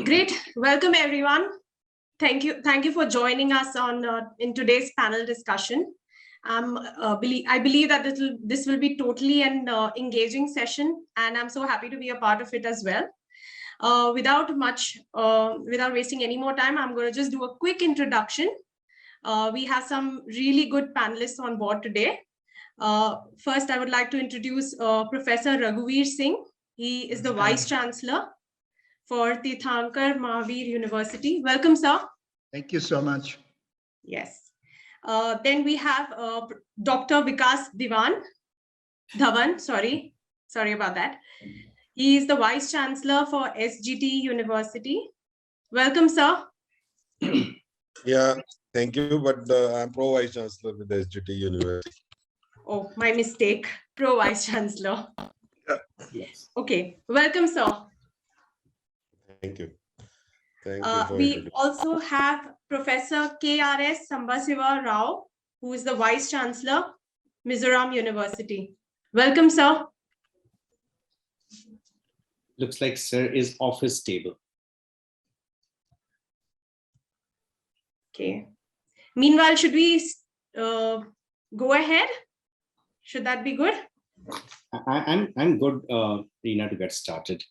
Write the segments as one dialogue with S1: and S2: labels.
S1: Great. Welcome, everyone. Thank you for joining us on in today's panel discussion. I believe that this will be totally an engaging session, and I'm so happy to be a part of it as well. Without wasting any more time, I'm going to just do a quick introduction. We have some really good panelists on board today. First, I would like to introduce Professor Raghuveer Singh. He is the Vice Chancellor for Tirthankar Mahavir University. Welcome, sir.
S2: Thank you so much.
S1: Yes. Then we have Dr. Vikas Dhawan, sorry about that. He is the Vice Chancellor for SGT University. Welcome, sir.
S3: Yeah, thank you, but I'm Pro Vice Chancellor with SGT University.
S1: Oh, my mistake. Pro Vice Chancellor.
S3: Yes.
S1: Okay, welcome, sir.
S3: Thank you. Thank you for
S1: we also have Professor KRS Sambasiva Rao, who is the Vice Chancellor, Mizoram University. Welcome, sir.
S4: Looks like sir is off his table.
S1: Okay. Meanwhile, should we go ahead? Should that be good?
S4: I'm good, Reena, to get started.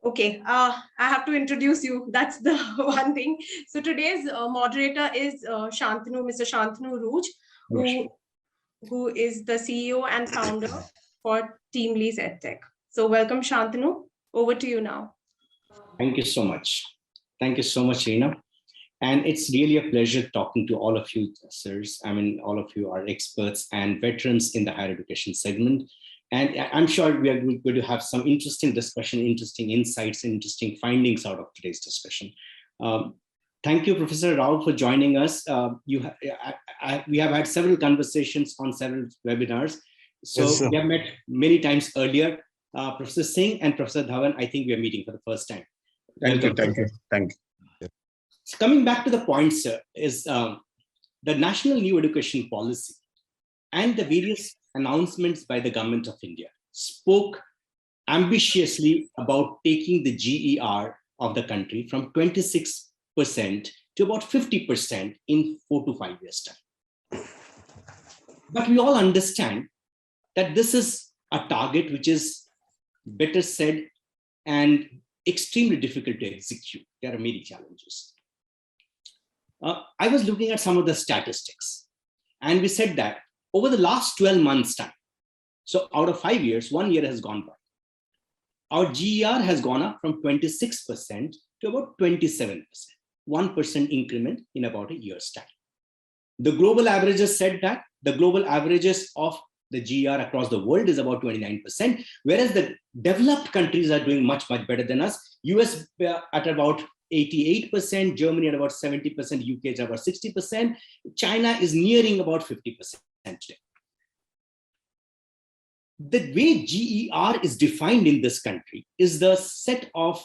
S1: Okay, I have to introduce you. That's the one thing. So today's moderator is Shantanu, Mr. Shantanu Rooj, who is the CEO and founder for TeamLease EdTech. So welcome, Shantanu. Over to you now.
S4: Thank you so much. Thank you so much, Reena. And it's really a pleasure talking to all of you, sirs. I mean, all of you are experts and veterans in the higher education segment. And I'm sure we are going to have some interesting discussion, interesting insights, interesting findings out of today's discussion. Thank you, Professor Rao, for joining us. We have had several conversations on several webinars. So yes, we have met many times earlier. Professor Singh and Professor Dhawan, I think we are meeting for the first time.
S2: Thank you.
S4: So coming back to the point, sir, is the National New Education Policy and the various announcements by the Government of India spoke ambitiously about taking the GER of the country from 26% to about 50% in 4 to 5 years' time. But we all understand that this is a target which is better said and extremely difficult to execute. There are many challenges. I was looking at some of the statistics, and we said that over the last 12 months' time, so out of 5 years, 1 year has gone by. Our GER has gone up from 26% to about 27%, 1% increment in about a year's time. The global averages said that the global averages of the GER across the world is about 29%, whereas the developed countries are doing much, much better than us. US at about 88%, Germany at about 70%, UK is about 60%, China is nearing about 50% today. The way GER is defined in this country is the set of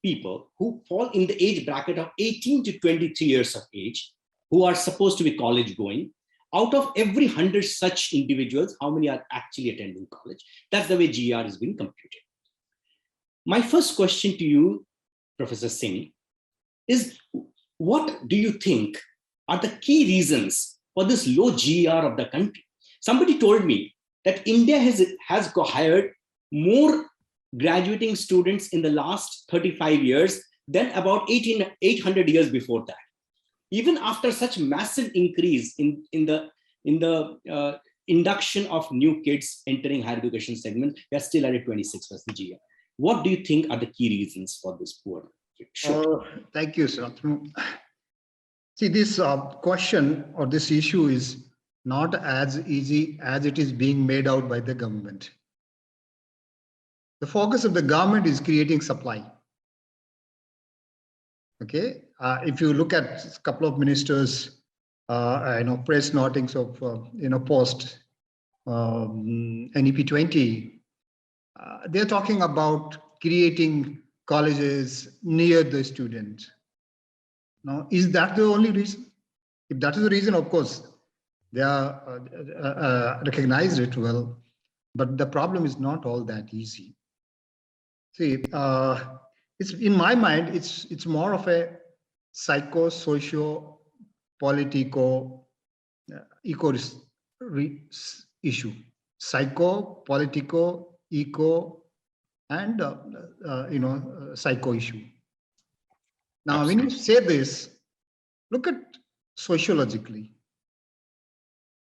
S4: people who fall in the age bracket of 18 to 23 years of age, who are supposed to be college going. Out of every 100 such individuals, how many are actually attending college? That's the way GER is being computed. My first question to you, Professor Singh, is what do you think are the key reasons for this low GER of the country? Somebody told me that India has hired more graduating students in the last 35 years than about 800 years before that. Even after such massive increase in the induction of new kids entering higher education segment, we are still at a 26% GER. What do you think are the key reasons for this poor?
S2: Thank you, sir. See, this question or this issue is not as easy as it is being made out by the government. The focus of the government is creating supply. Okay, if you look at a couple of ministers, press notings of post NEP 20, they're talking about creating colleges near the student. Now, is that the only reason? If that is the reason, of course, they are recognized it well, but the problem is not all that easy. See, it's in my mind, it's more of a psycho-socio-politico issue. Psycho, politico, eco, and psycho issue. Now, when you say this, look at sociologically.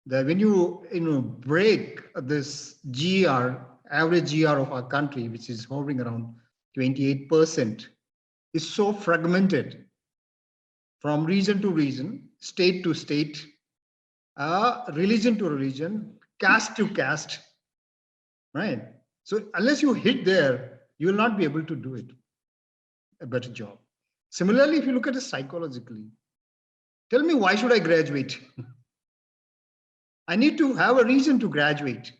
S2: That when you break this GR, average GR of our country, which is hovering around 28%, is so fragmented from region to region, state to state, religion to religion, caste to caste, right? So unless you hit there, you will not be able to do it a better job. Similarly, if you look at it psychologically, tell me, why should I graduate? I need to have a reason to graduate.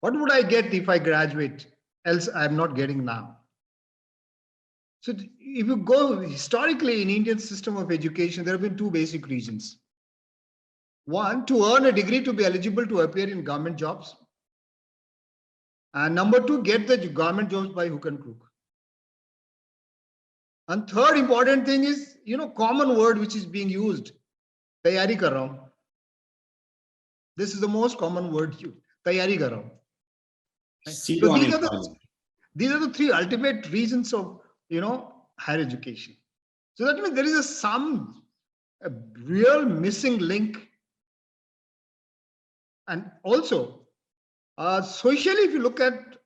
S2: What would I get if I graduate? Else I'm not getting now. So if you go historically in Indian system of education, there have been two basic reasons. One, to earn a degree to be eligible to appear in government jobs. And number two, get the government jobs by hook and crook. And third important thing is, common word which is being used, tayari kar raha hu. This is the most common word used, tayari kar raha hu. So these are the three ultimate reasons of, higher education. So that means there is a real missing link. And also, socially, if you look at,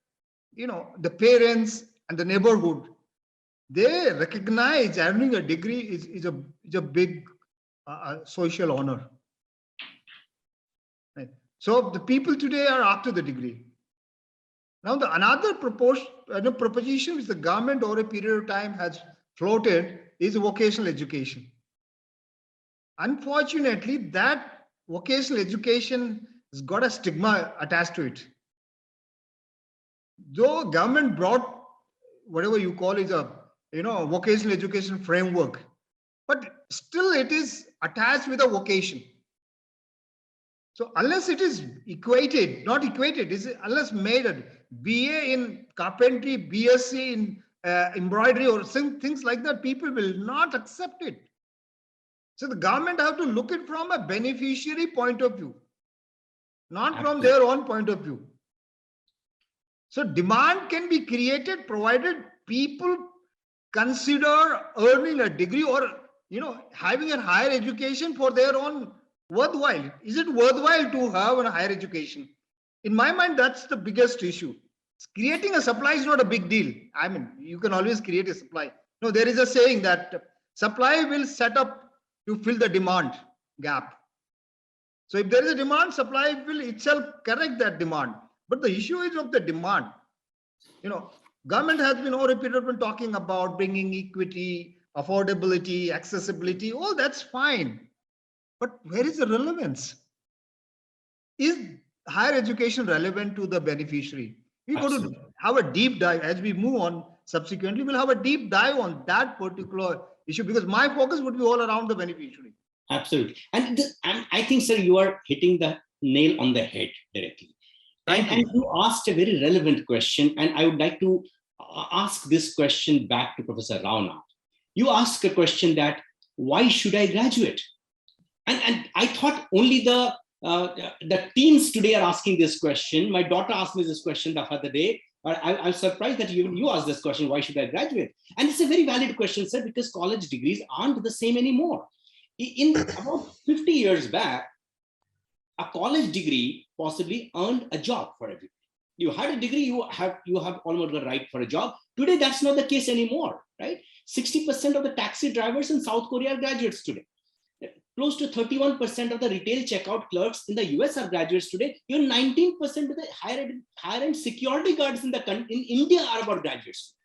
S2: the parents and the neighborhood, they recognize earning a degree is a big social honor. Right? So the people today are after the degree. Now, another proposition which the government over a period of time has floated is vocational education. Unfortunately, that vocational education has got a stigma attached to it. Though government brought whatever you call is a vocational education framework, but still it is attached with a vocation. So unless it is unless made a BA in carpentry, BSc in embroidery or things like that, people will not accept it. So the government have to look at it from a beneficiary point of view, not from their own point of view. So demand can be created provided people consider earning a degree or having a higher education for their own worthwhile. Is it worthwhile to have a higher education? In my mind, that's the biggest issue. Creating a supply is not a big deal. I mean, you can always create a supply. No, there is a saying that supply will set up to fill the demand gap. So if there is a demand, supply will itself correct that demand. But the issue is of the demand. Government has been over a period of time talking about bringing equity, affordability, accessibility. All that's fine. But where is the relevance? Is higher education relevant to the beneficiary? We're going to have a deep dive as we move on. Subsequently, we'll have a deep dive on that particular issue because my focus would be all around the beneficiary.
S4: Absolutely. And I think, sir, you are hitting the nail on the head directly. And you asked a very relevant question, and I would like to ask this question back to Professor Rao now. You asked a question that, why should I graduate? And I thought only the teens today are asking this question. My daughter asked me this question the other day. I was surprised that you asked this question, why should I graduate? And it's a very valid question, sir, because college degrees aren't the same anymore. In about 50 years back, a college degree possibly earned a job for everybody. You had a degree, you have almost the right for a job. Today, that's not the case anymore, right? 60% of the taxi drivers in South Korea are graduates today. Close to 31% of the retail checkout clerks in the US are graduates today. Even 19% of the higher-end security guards in India are about graduates.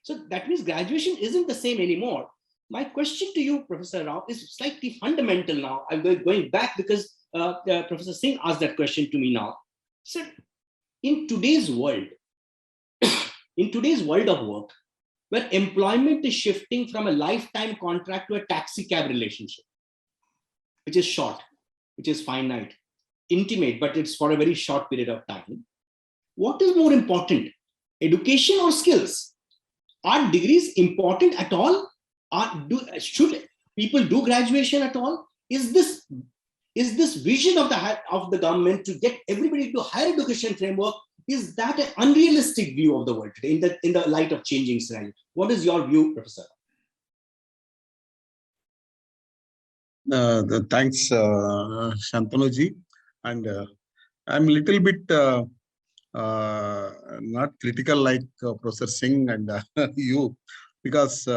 S4: So that means graduation isn't the same anymore. My question to you, Professor Rao, is slightly fundamental now. I'm going back because Professor Singh asked that question to me now. So in today's world, of work, where employment is shifting from a lifetime contract to a taxi cab relationship, which is short, which is finite, intimate, but it's for a very short period of time. What is more important, education or skills? are degrees important at all? Should people do graduation at all? Is this vision of the government to get everybody to higher education framework, is that an unrealistic view of the world today in the light of changing scenario? What is your view, Professor?
S5: Thanks, Shantanu-ji. And I'm a little bit not critical like Professor Singh and you, because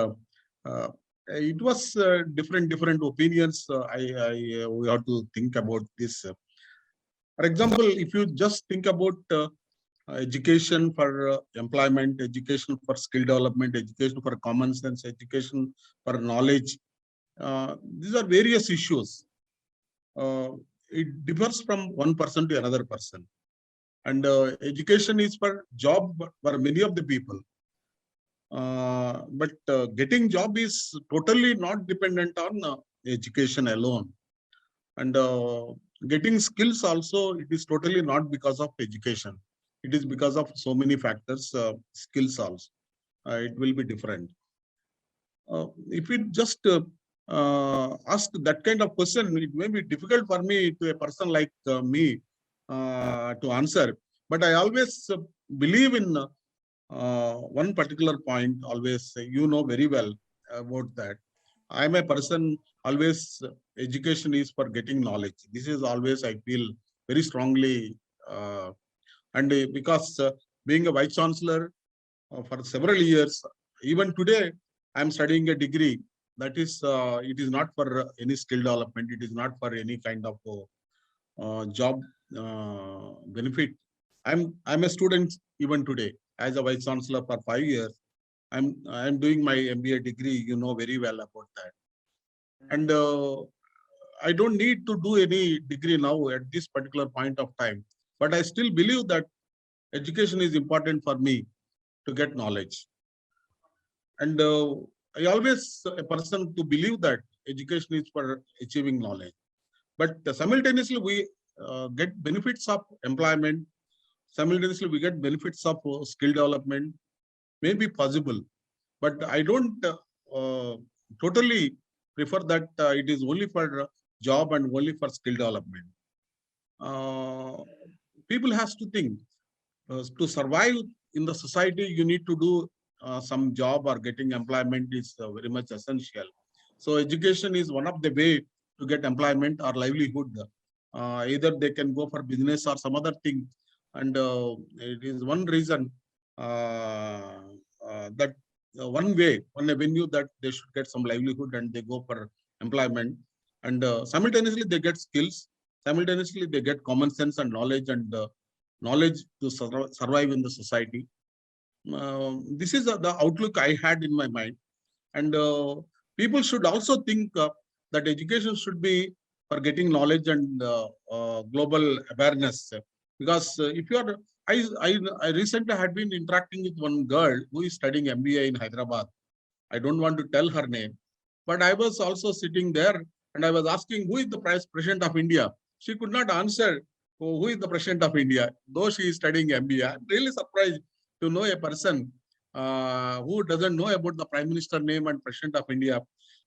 S5: it was different opinions. We have to think about this. For example, if you just think about education for employment, education for skill development, education for common sense, education for knowledge, these are various issues. It differs from one person to another person. And education is for job for many of the people. But getting job is totally not dependent on education alone. And getting skills also, it is totally not because of education. It is because of so many factors, skills also. It will be different. If we just ask that kind of question, it may be difficult for me, to a person like me, to answer. But I always believe in one particular point, always, you know very well about that. I am a person, always education is for getting knowledge. This is always, I feel very strongly. And because being a Vice Chancellor for several years, even today, I am studying a degree. That is, it is not for any skill development. It is not for any kind of job benefit. I'm a student even today as a Vice Chancellor for 5 years. I'm doing my MBA degree. You know very well about that. And I don't need to do any degree now at this particular point of time. But I still believe that education is important for me to get knowledge. And I always a person to believe that education is for achieving knowledge. But simultaneously, we get benefits of employment. Simultaneously, we get benefits of skill development. May be possible, but I don't totally prefer that it is only for job and only for skill development. People has to think to survive in the society, you need to do some job, or getting employment is very much essential. So education is one of the way to get employment or livelihood. Either they can go for business or some other thing. And it is one reason that one way, one avenue that they should get some livelihood and they go for employment. And simultaneously they get skills, simultaneously they get common sense and knowledge, and knowledge to survive in the society. This is the outlook I had in my mind. And people should also think that education should be for getting knowledge and global awareness. Because if you are, I recently had been interacting with one girl who is studying MBA in Hyderabad. I don't want to tell her name, but I was also sitting there and I was asking, who is the President of India? She could not answer, who is the President of India, though she is studying MBA. I'm really surprised to know a person who doesn't know about the Prime Minister name and President of India.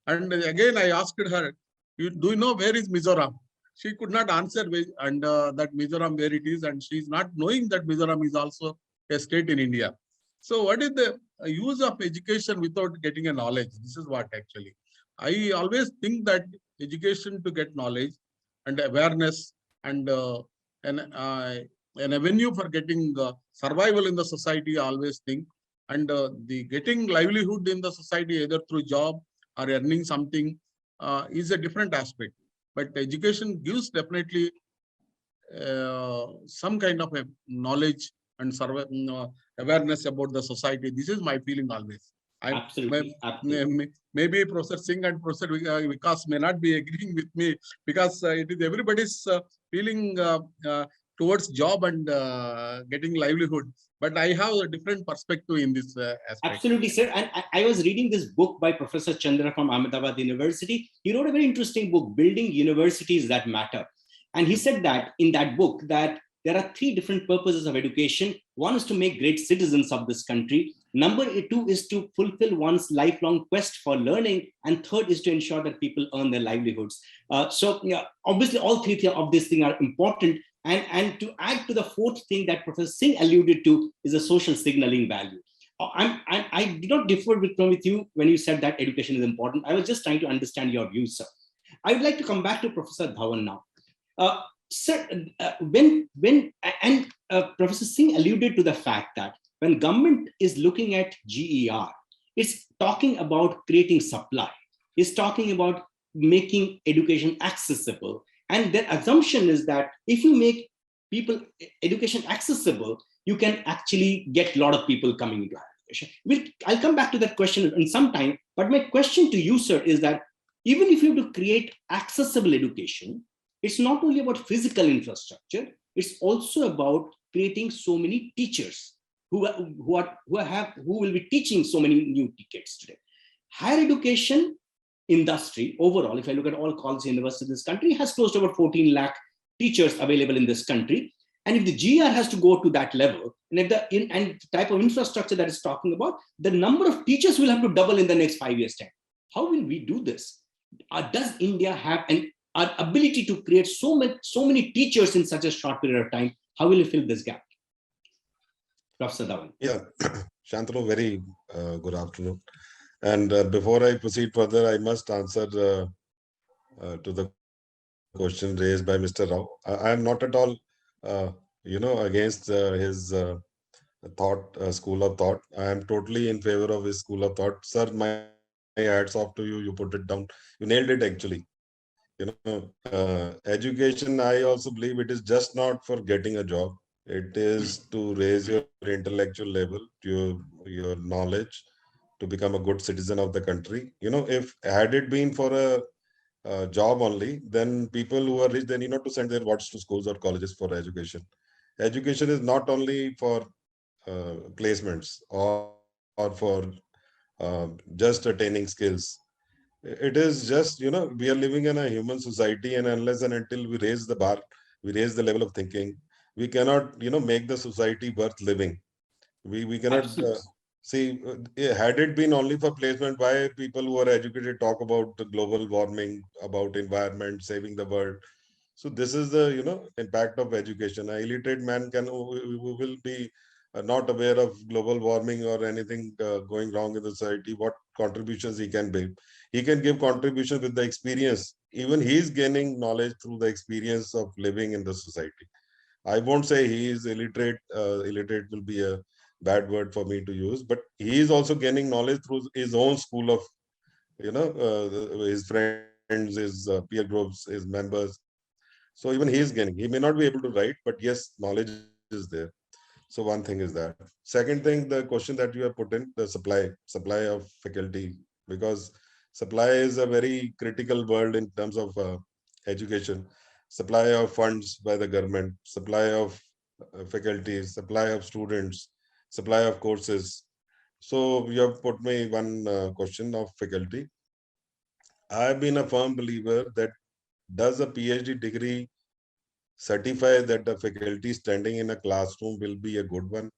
S5: And again, I asked her, do you know where is Mizoram? She could not answer, and that Mizoram where it is, and she is not knowing that Mizoram is also a state in India. So what is the use of education without getting a knowledge? This is what actually. I always think that education to get knowledge and awareness and an avenue for getting survival in the society, I always think. And the getting livelihood in the society either through job or earning something is a different aspect. But education gives definitely some kind of a knowledge and awareness about the society. This is my feeling always.
S4: Absolutely.
S5: Maybe Professor Singh and Professor Vikas may not be agreeing with me, because it is everybody's feeling towards job and getting livelihood. But I have a different perspective in this aspect.
S4: Absolutely, sir. And I was reading this book by Professor Chandra from Ahmedabad University. He wrote a very interesting book, Building Universities That Matter. And he said that in that book that there are 3 different purposes of education. One is to make great citizens of this country. Number two is to fulfill one's lifelong quest for learning. And third is to ensure that people earn their livelihoods. So yeah, obviously all three of these things are important. And to add to the fourth thing that Professor Singh alluded to is a social signaling value. I did not differ with you when you said that education is important. I was just trying to understand your views, sir. I would like to come back to Professor Dhawan now. Sir, Professor Singh alluded to the fact that when government is looking at GER, it's talking about creating supply. It's talking about making education accessible. And their assumption is that if you make people education accessible, you can actually get a lot of people coming into higher education. I'll come back to that question in some time. But my question to you, sir, is that even if you have to create accessible education, it's not only about physical infrastructure, it's also about creating so many teachers who will be teaching so many new kids today. Higher education industry overall, if I look at all colleges and universities in this country, has close to about 14 lakh teachers available in this country. And if the GR has to go to that level, and if the type of infrastructure that is talking about, the number of teachers will have to double in the next 5 years' time. How will we do this? Does India have an ability to create so many teachers in such a short period of time? How will you fill this gap? Professor Dhawan.
S3: Yeah, Shantanu, very good afternoon. And before I proceed further, I must answer to the question raised by Mr. Rao. I am not at all, against his school of thought. I am totally in favor of his school of thought. Sir, my hats off to you. You put it down. You nailed it, actually. Education, I also believe it is just not for getting a job. It is to raise your intellectual level, your knowledge, to become a good citizen of the country. If had it been for a job only, then people who are rich, they need not to send their watch to schools or colleges for education. Education is not only for placements or for just attaining skills. It is just, we are living in a human society, and unless and until we raise the bar, we raise the level of thinking, we cannot, make the society worth living. We cannot see, had it been only for placement, why people who are educated talk about the global warming, about environment, saving the world. So this is the, impact of education. An illiterate man who will be not aware of global warming or anything going wrong in the society, what contributions he can make. He can give contributions with the experience. Even he is gaining knowledge through the experience of living in the society. I won't say he is illiterate. Illiterate will be a bad word for me to use, but he is also gaining knowledge through his own school of, his friends, his peer groups, his members. So even he is gaining. He may not be able to write, but yes, knowledge is there. So one thing is that. Second thing, the question that you have put in, the supply of faculty, because supply is a very critical word in terms of education. Supply of funds by the government, supply of faculty, supply of students, supply of courses. So you have put me one question of faculty. I've been a firm believer that does a PhD degree certify that the faculty standing in a classroom will be a good one?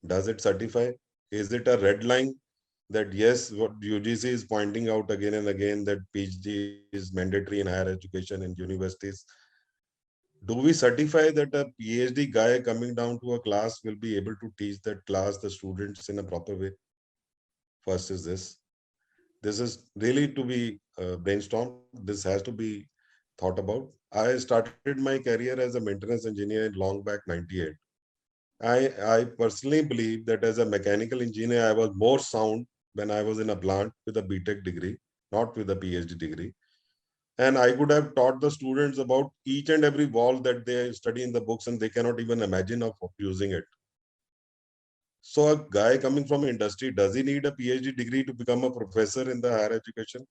S3: Does it certify? Is it a red line that yes, what UGC is pointing out again and again, that PhD is mandatory in higher education and universities? Do we certify that a PhD guy coming down to a class will be able to teach that class, the students, in a proper way? First is this. This is really to be brainstormed. This has to be thought about. I started my career as a maintenance engineer long back, 98. I personally believe that as a mechanical engineer, I was more sound when I was in a plant with a BTech degree, not with a PhD degree. And I could have taught the students about each and every wall that they study in the books, and they cannot even imagine of using it. So a guy coming from industry, does he need a PhD degree to become a professor in the higher education?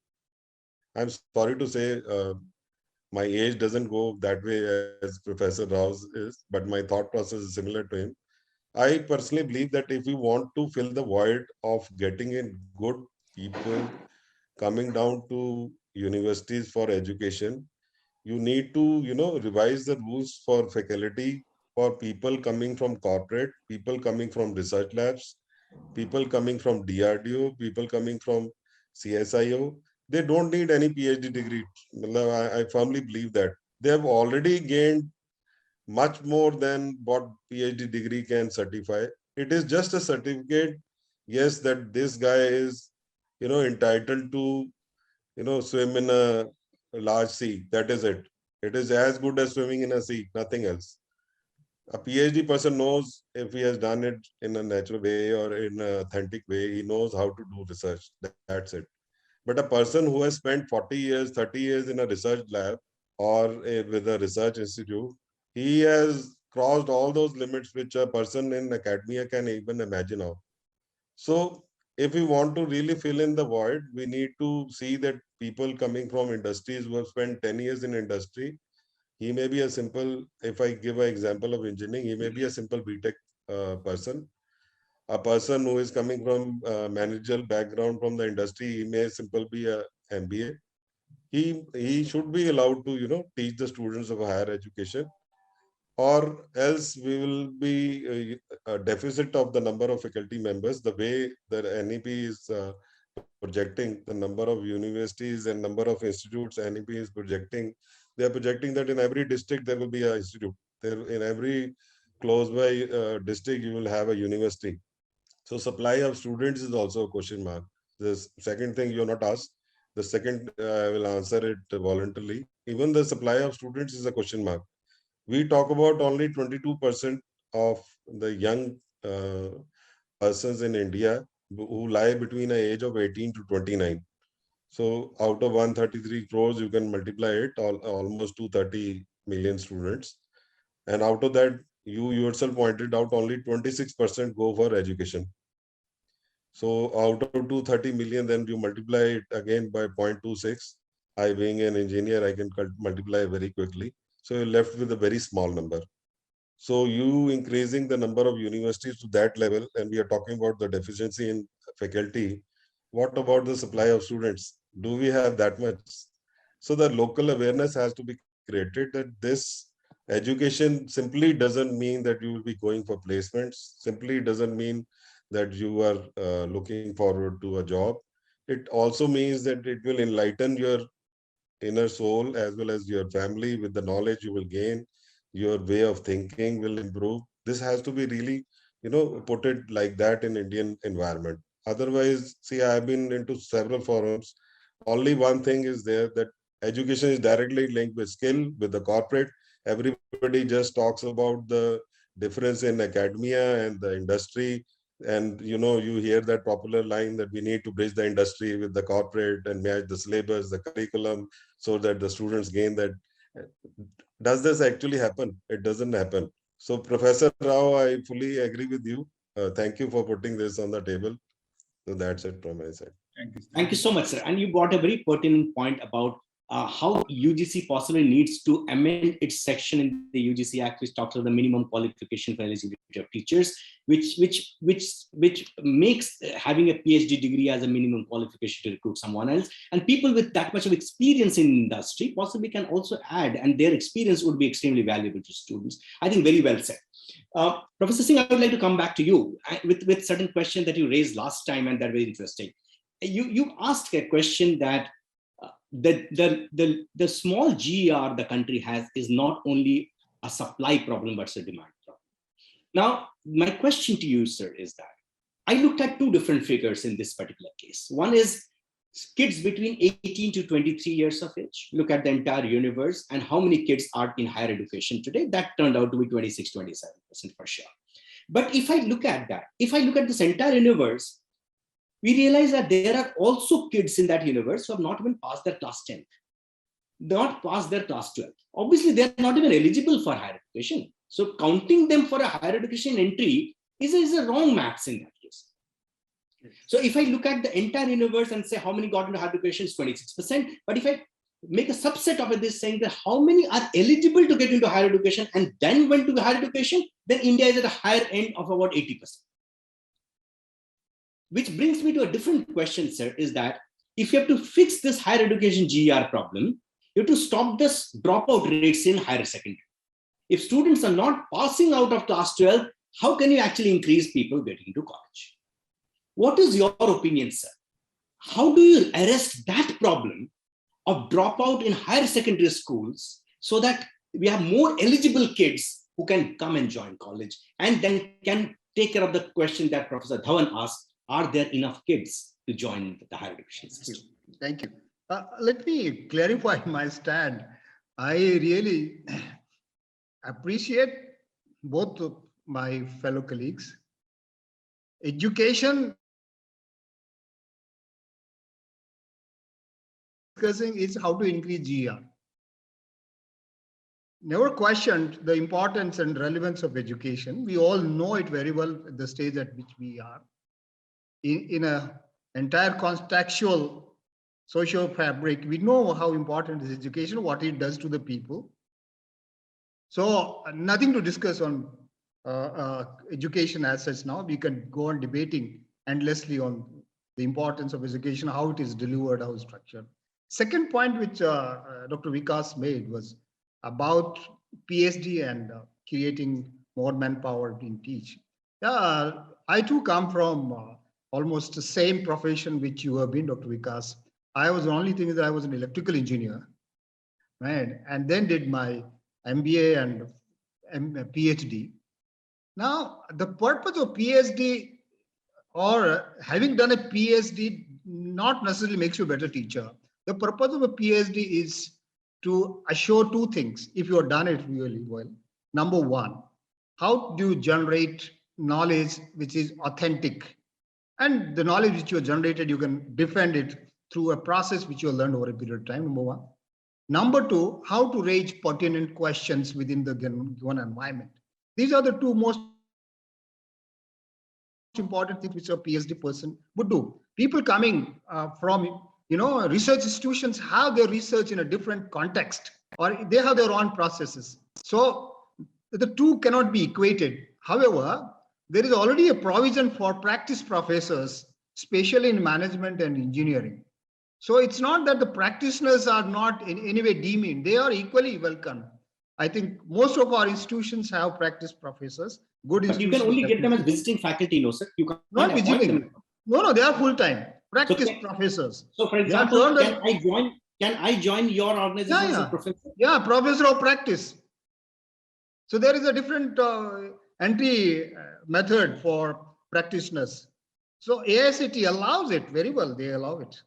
S3: I'm sorry to say, my age doesn't go that way as Professor Rao's is, but my thought process is similar to him. I personally believe that if you want to fill the void of getting in good people coming down to universities for education, you need to, revise the rules for faculty, for people coming from corporate, people coming from research labs, people coming from DRDO, people coming from CSIO, they don't need any PhD degree. I firmly believe that. They have already gained much more than what PhD degree can certify. It is just a certificate, yes, that this guy is, entitled to, swim in a large sea. That is it. It is as good as swimming in a sea, nothing else. A PhD person knows if he has done it in a natural way or in an authentic way, he knows how to do research. That's it. But a person who has spent 40 years, 30 years in a research lab or with a research institute, he has crossed all those limits which a person in academia can even imagine of. So if we want to really fill in the void, we need to see that people coming from industries who have spent 10 years in industry, he may be a simple, if I give an example of engineering, he may be a simple BTech person. A person who is coming from managerial background from the industry, he may simply be a MBA. He should be allowed to, teach the students of higher education, or else we will be a deficit of the number of faculty members. The way that NEP is projecting the number of universities and number of institutes NEP is projecting, they are projecting that in every district there will be an institute. There in every close by district you will have a university. So supply of students is also a question mark. The second thing you're not asked. The second I will answer it voluntarily. Even the supply of students is a question mark. We talk about only 22% of the young persons in India who lie between the age of 18 to 29. So out of 133 crores, you can multiply it, almost 230 million students. And out of that, you yourself pointed out only 26% go for education. So out of 230 million, then you multiply it again by 0.26. I being an engineer, I can multiply very quickly. So you're left with a very small number. So you increasing the number of universities to that level, and we are talking about the deficiency in faculty. What about the supply of students? Do we have that much? So the local awareness has to be created that this education simply doesn't mean that you will be going for placements, simply doesn't mean that you are looking forward to a job. It also means that it will enlighten your inner soul as well as your family with the knowledge you will gain. Your way of thinking will improve. This has to be really, put it like that in Indian environment. Otherwise, see, I've been into several forums. Only one thing is there, that education is directly linked with skill, with the corporate. Everybody just talks about the difference in academia and the industry. And, you hear that popular line that we need to bridge the industry with the corporate and match the syllabus, the curriculum, so that the students gain that. Does this actually happen? It doesn't happen. So Professor Rao, I fully agree with you. Thank you for putting this on the table. So that's it from my side.
S5: Thank you.
S4: Thank you so much, sir. And you brought a very pertinent point about how UGC possibly needs to amend its section in the UGC Act, which talks about the minimum qualification for eligibility of teachers, which makes having a PhD degree as a minimum qualification to recruit someone else. And people with that much of experience in industry possibly can also add, and their experience would be extremely valuable to students. I think very well said. Professor Singh, I would like to come back to you with certain questions that you raised last time, and they're very interesting. You asked a question that the small GER the country has is not only a supply problem, but it's a demand problem. Now, my question to you, sir, is that I looked at two different figures in this particular case. One is kids between 18 to 23 years of age. Look at the entire universe and how many kids are in higher education today. That turned out to be 26, 27% for sure. But if I look at that, if I look at this entire universe, we realize that there are also kids in that universe who have not even passed their class 10, not passed their class 12. Obviously, they're not even eligible for higher education. So counting them for a higher education entry is a wrong maths in that case. So if I look at the entire universe and say how many got into higher education, is 26%. But if I make a subset of it, this saying that how many are eligible to get into higher education and then went to higher education, then India is at a higher end of about 80%. Which brings me to a different question, sir, is that if you have to fix this higher education GER problem, you have to stop this dropout rates in higher secondary. If students are not passing out of class 12, how can you actually increase people getting into college? What is your opinion, sir? How do you arrest that problem of dropout in higher secondary schools so that we have more eligible kids who can come and join college and then can take care of the question that Professor Dhawan asked, are there enough kids to join the higher education system?
S2: Thank you. Let me clarify my stand. I really appreciate both of my fellow colleagues. Education discussing is how to increase GR. Never questioned the importance and relevance of education. We all know it very well at the stage at which we are. In a entire contextual social fabric, we know how important is education, what it does to the people. So nothing to discuss on education as such now. We can go on debating endlessly on the importance of education, how it is delivered, how it's structured. Second point which Dr. Vikas made was about PhD and creating more manpower in teach. I too come from almost the same profession which you have been, Dr. Vikas. I was the only thing that I was an electrical engineer, right? And then did my MBA and PhD. Now, the purpose of PhD or having done a PhD not necessarily makes you a better teacher. The purpose of a PhD is to assure two things if you have done it really well. Number one, how do you generate knowledge which is authentic? And the knowledge which you have generated, you can defend it through a process which you have learned over a period of time, number one. Number two, how to raise pertinent questions within the given environment. These are the two most important things which a PhD person would do. People coming from research institutions have their research in a different context, or they have their own processes. So the two cannot be equated. However, there is already a provision for practice professors, especially in management and engineering. So it's not that the practitioners are not in any way demeaned. They are equally welcome. I think most of our institutions have practice professors. Good
S4: But you can only get them as visiting faculty, no, sir. You can't
S2: not visiting. No, they are full-time practice professors.
S4: So, for example, can I join your organization as a professor?
S2: Yeah, professor of practice. So there is a different entry method for practitioners. So AICTE allows it very well. They allow it.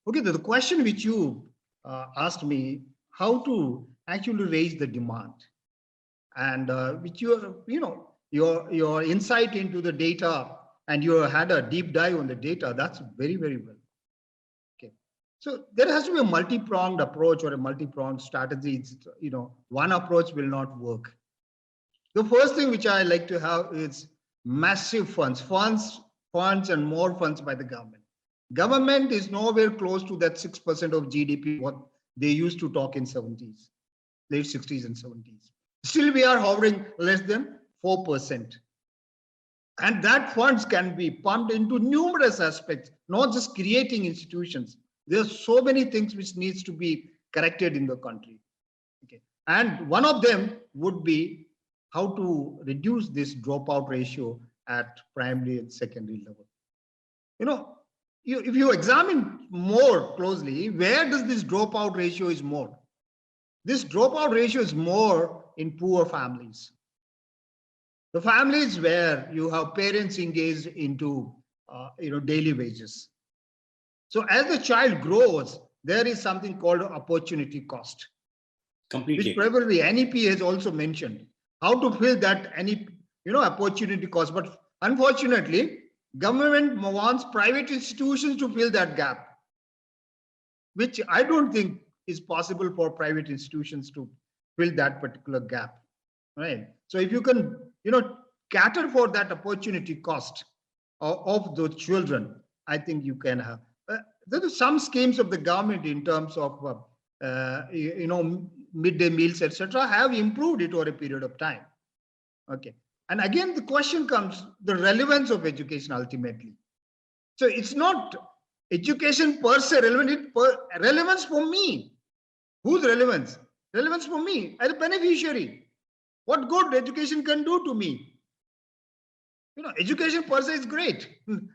S2: Okay, the question which you asked me, how to actually raise the demand, and which your insight into the data, and you had a deep dive on the data. That's very, very well. Okay, so there has to be a multi-pronged approach or a multi-pronged strategy. It's, one approach will not work. The first thing which I like to have is massive funds and more funds by the government. Government is nowhere close to that 6% of GDP, what they used to talk in 70s, late 60s and 70s. Still, we are hovering less than 4%. And that funds can be pumped into numerous aspects, not just creating institutions. There's so many things which needs to be corrected in the country. Okay. And one of them would be how to reduce this dropout ratio at primary and secondary level. If you examine more closely, where does this dropout ratio is more? This dropout ratio is more in poor families. The families where you have parents engaged into daily wages. So as the child grows, there is something called opportunity cost.
S4: Completely.
S2: Which probably NEP has also mentioned. How to fill that opportunity cost. But unfortunately, government wants private institutions to fill that gap, which I don't think is possible for private institutions to fill that particular gap, right? So if you can, cater for that opportunity cost of the children, I think you can have. There are some schemes of the government in terms of, midday meals, etc., have improved it over a period of time. Okay. And again, the question comes, the relevance of education ultimately. So it's not education per se relevant, relevance for me. Whose relevance? Relevance for me as a beneficiary. What good education can do to me? Education per se is great,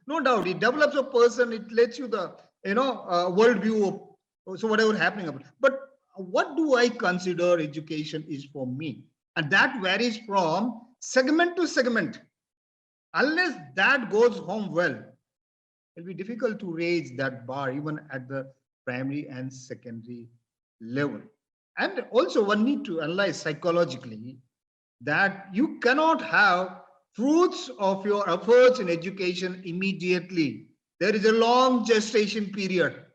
S2: no doubt. It develops a person. It lets you the worldview of so whatever happening. But what do I consider education is for me? And that varies from segment to segment. Unless that goes home well, it'll be difficult to raise that bar even at the primary and secondary level. And also, one need to analyze psychologically that you cannot have fruits of your efforts in education immediately. There is a long gestation period.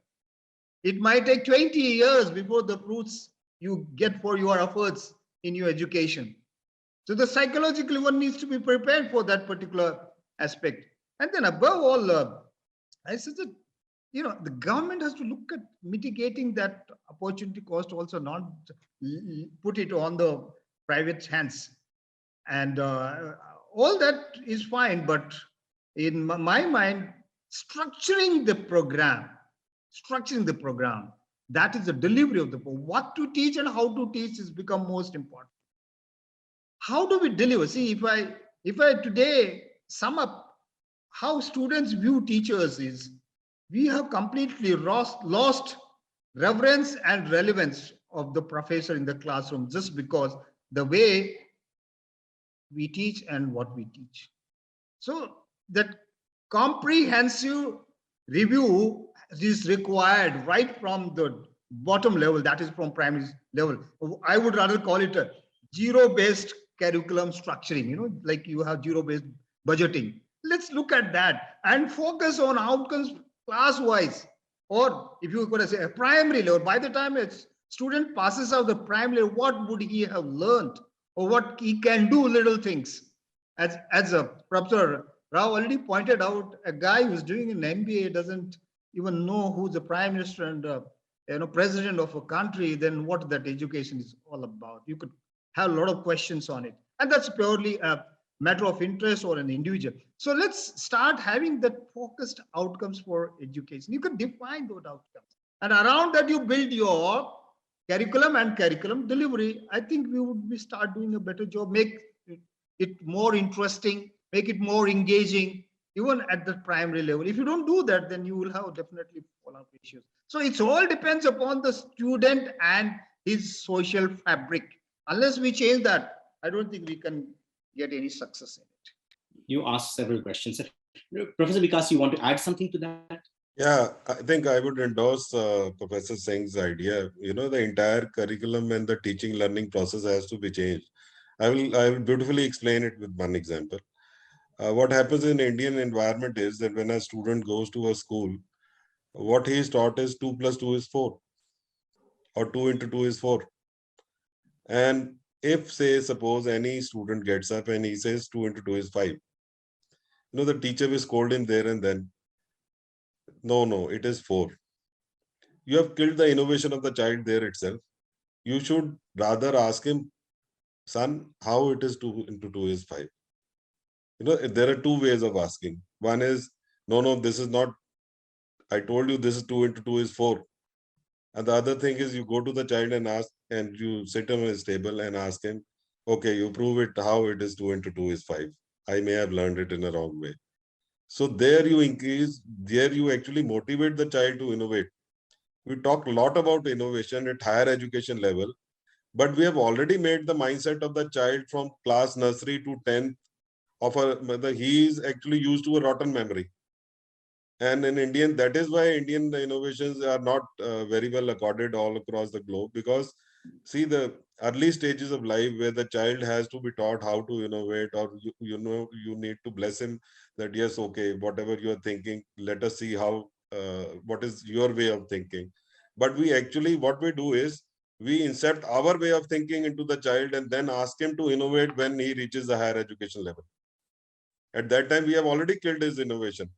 S2: It might take 20 years before the fruits you get for your efforts in your education. So the psychologically one needs to be prepared for that particular aspect. And then above all, I said that, the government has to look at mitigating that opportunity cost also, not put it on the private hands. And all that is fine, but in my mind, structuring the program, that is the delivery of the program. What to teach and how to teach is become most important. How do we deliver? See, if I today sum up how students view teachers is, we have completely lost reverence and relevance of the professor in the classroom just because the way we teach and what we teach. So that comprehensive review is required right from the bottom level, that is from primary level. I would rather call it a zero-based curriculum structuring, like you have zero-based budgeting. Let's look at that and focus on outcomes class-wise. Or if you could say a primary level, by the time a student passes out the primary level, what would he have learned or what he can do little things? As a Professor Rao already pointed out, a guy who's doing an MBA doesn't even know who's the prime minister and president of a country, then what that education is all about. You could have a lot of questions on it. And that's purely a matter of interest or an individual. So let's start having that focused outcomes for education. You can define those outcomes. And around that, you build your curriculum and curriculum delivery. I think we would start doing a better job, make it more interesting, make it more engaging, even at the primary level. If you don't do that, then you will have definitely fallout issues. So it all depends upon the student and his social fabric. Unless we change that, I don't think we can get any success in it.
S4: You asked several questions. Professor Vikas, you want to add something to that?
S3: Yeah, I think I would endorse Professor Singh's idea. The entire curriculum and the teaching learning process has to be changed. I will beautifully explain it with one example. What happens in Indian environment is that when a student goes to a school, what he is taught is 2 + 2 is 4, or 2 × 2 is 4. And if, say, suppose any student gets up and he says 2 × 2 is 5, the teacher will scold him there and then. No, it is 4. You have killed the innovation of the child there itself. You should rather ask him, son, how it is 2 × 2 is 5. There are two ways of asking. One is, no, this is not, I told you this is 2 × 2 is 4. And the other thing is you go to the child and ask, and you sit him on his table and ask him, okay, you prove it how it is 2 × 2 is 5. I may have learned it in a wrong way. So there you actually motivate the child to innovate. We talk a lot about innovation at higher education level, but we have already made the mindset of the child from class nursery to 10th he is actually used to a rotten memory. And in Indian, that is why Indian innovations are not very well accorded all across the globe, because see, the early stages of life where the child has to be taught how to innovate, or you need to bless him that yes, okay, whatever you are thinking, let us see how what is your way of thinking. But what we do is we incept our way of thinking into the child and then ask him to innovate when he reaches the higher education level. At that time, we have already killed his innovation.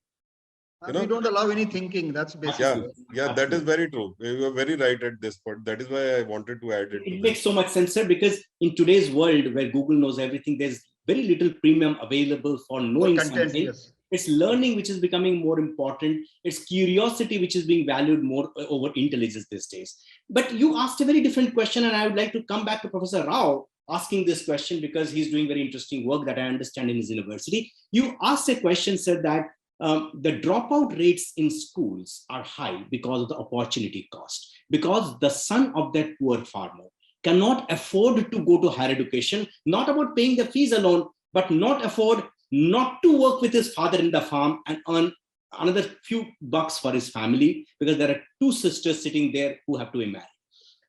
S2: We don't allow any thinking. That's basically.
S3: Yeah, that is very true. You are very right at this point. That is why I wanted to add it.
S4: It makes so much sense, sir, because in today's world where Google knows everything, there's very little premium available for knowing something. Yes. It's learning which is becoming more important. It's curiosity which is being valued more over intelligence these days. But you asked a very different question, and I would like to come back to Professor Rao. asking this question because he's doing very interesting work that I understand in his university. You asked a question, sir, that the dropout rates in schools are high because of the opportunity cost, because the son of that poor farmer cannot afford to go to higher education, not about paying the fees alone, but not afford not to work with his father in the farm and earn another few bucks for his family, because there are two sisters sitting there who have to be married.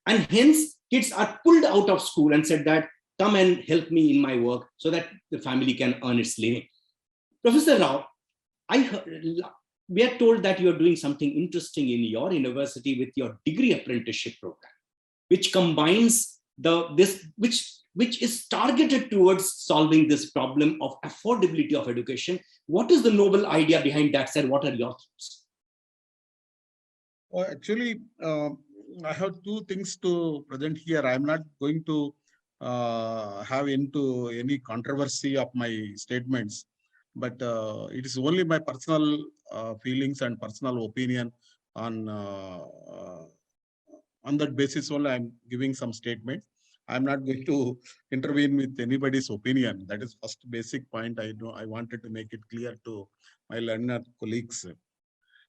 S4: And hence, kids are pulled out of school and said that, come and help me in my work so that the family can earn its living. Professor Rao, we are told that you are doing something interesting in your university with your degree apprenticeship program, which combines which is targeted towards solving this problem of affordability of education. What is the noble idea behind that, sir? What are your thoughts?
S5: Actually, I have two things to present here. I'm not going to have into any controversy of my statements, but it is only my personal feelings and personal opinion on that basis only I'm giving some statements. I'm not going to intervene with anybody's opinion. That is first basic point. I wanted to make it clear to my learner colleagues.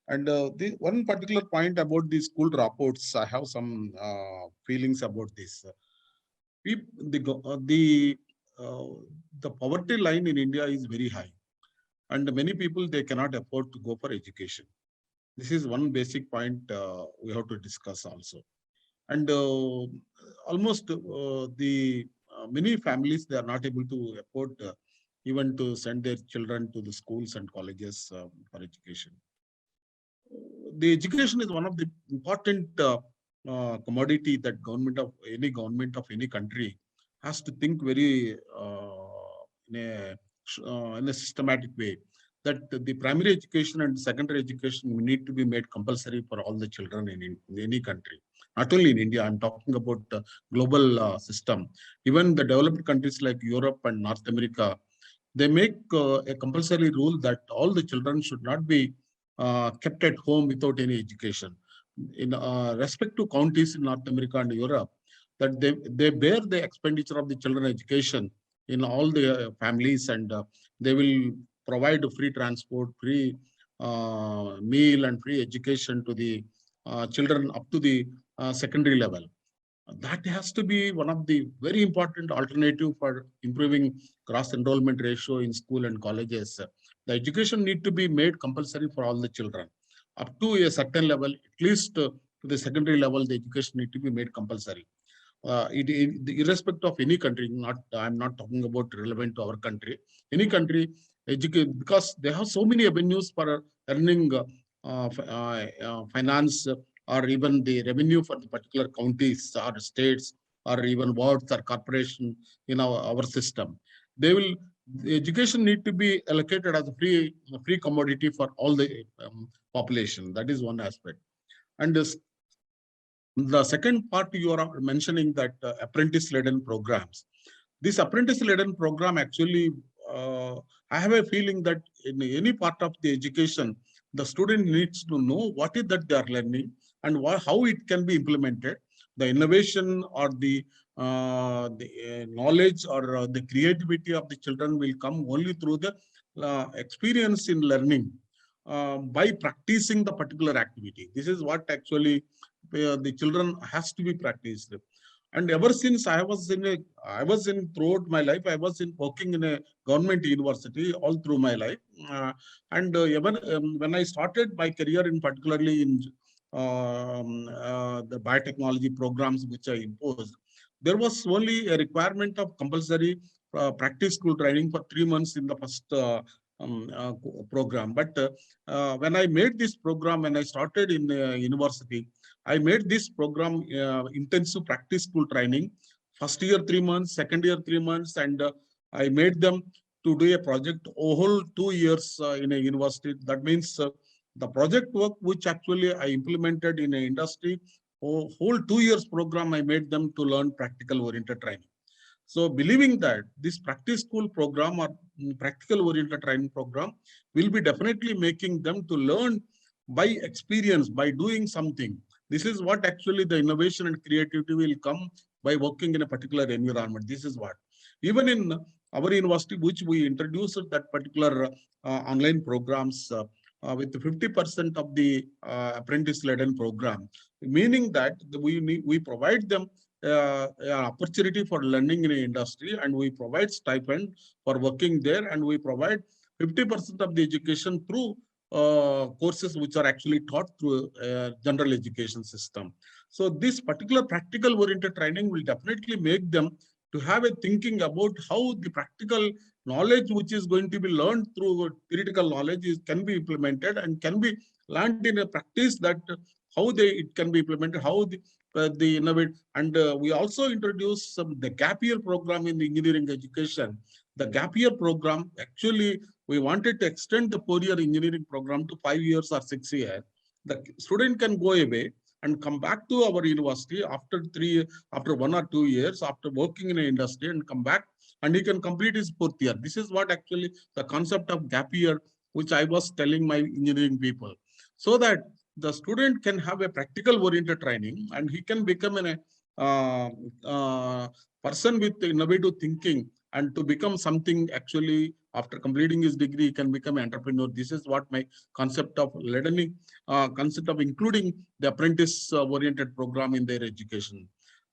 S5: And the one particular point about the school dropouts, I have some feelings about this. The poverty line in India is very high, and many people, they cannot afford to go for education. This is one basic point we have to discuss also. And almost many families, they are not able to afford even to send their children to the schools and colleges for education. The education is one of the important commodity that government of any country has to think very in a systematic way, that the primary education and secondary education need to be made compulsory for all the children in any country. Not only in India, I'm talking about global system. Even the developed countries like Europe and North America, they make a compulsory rule that all the children should not be kept at home without any education. In respect to counties in North America and Europe, that they bear the expenditure of the children education in all the families, and they will provide free transport, free meal, and free education to the children up to the secondary level. That has to be one of the very important alternative for improving cross enrollment ratio in school and colleges. The education need to be made compulsory for all the children. Up to a certain level, at least to the secondary level, the education need to be made compulsory. Irrespective of any country, I'm not talking about relevant to our country, any country, educate, because they have so many avenues for earning finance, or even the revenue for the particular counties or states, or even wards or corporation in our system. The education need to be allocated as a free commodity for all the population. That is one aspect. And the second part, you are mentioning that apprentice-laden programs. This apprentice-laden program, actually, I have a feeling that in any part of the education, the student needs to know what is that they are learning and how it can be implemented. The innovation or the knowledge or the creativity of the children will come only through the experience in learning by practicing the particular activity. This is what actually the children has to be practiced. And ever since throughout my life, I was working in a government university all through my life. And even when I started my career, in particularly in the biotechnology programs which I imposed, there was only a requirement of compulsory practice school training for 3 months in the first program. But when I made this program, when I started in university, I made this program intensive practice school training. First year 3 months, second year 3 months, and I made them to do a project a whole 2 years in a university. That means the project work which actually I implemented in an industry, whole 2 years program, I made them to learn practical oriented training. So believing that this practice school program or practical oriented training program will be definitely making them to learn by experience, by doing something. This is what actually the innovation and creativity will come by working in a particular environment. This is what. Even in our university, which we introduced that particular online programs with 50% of the apprentice-laden program, meaning that we provide them an opportunity for learning in an industry, and we provide stipend for working there, and we provide 50% of the education through courses which are actually taught through general education system. So this particular practical oriented training will definitely make them to have a thinking about how the practical knowledge which is going to be learned through theoretical knowledge can be implemented and can be learned in a practice, that how it can be implemented, how the innovate. And we also introduced the gap year program in the engineering education. The gap year program, actually, we wanted to extend the 4-year engineering program to 5 years or 6 years. The student can go away and come back to our university after 1 or 2 years, after working in an industry, and come back, and he can complete his 4th year. This is what actually the concept of gap year, which I was telling my engineering people, so that the student can have a practical oriented training, and he can become a person with innovative thinking, and to become something actually after completing his degree, he can become an entrepreneur. This is what my concept of learning, concept of including the apprentice oriented program in their education.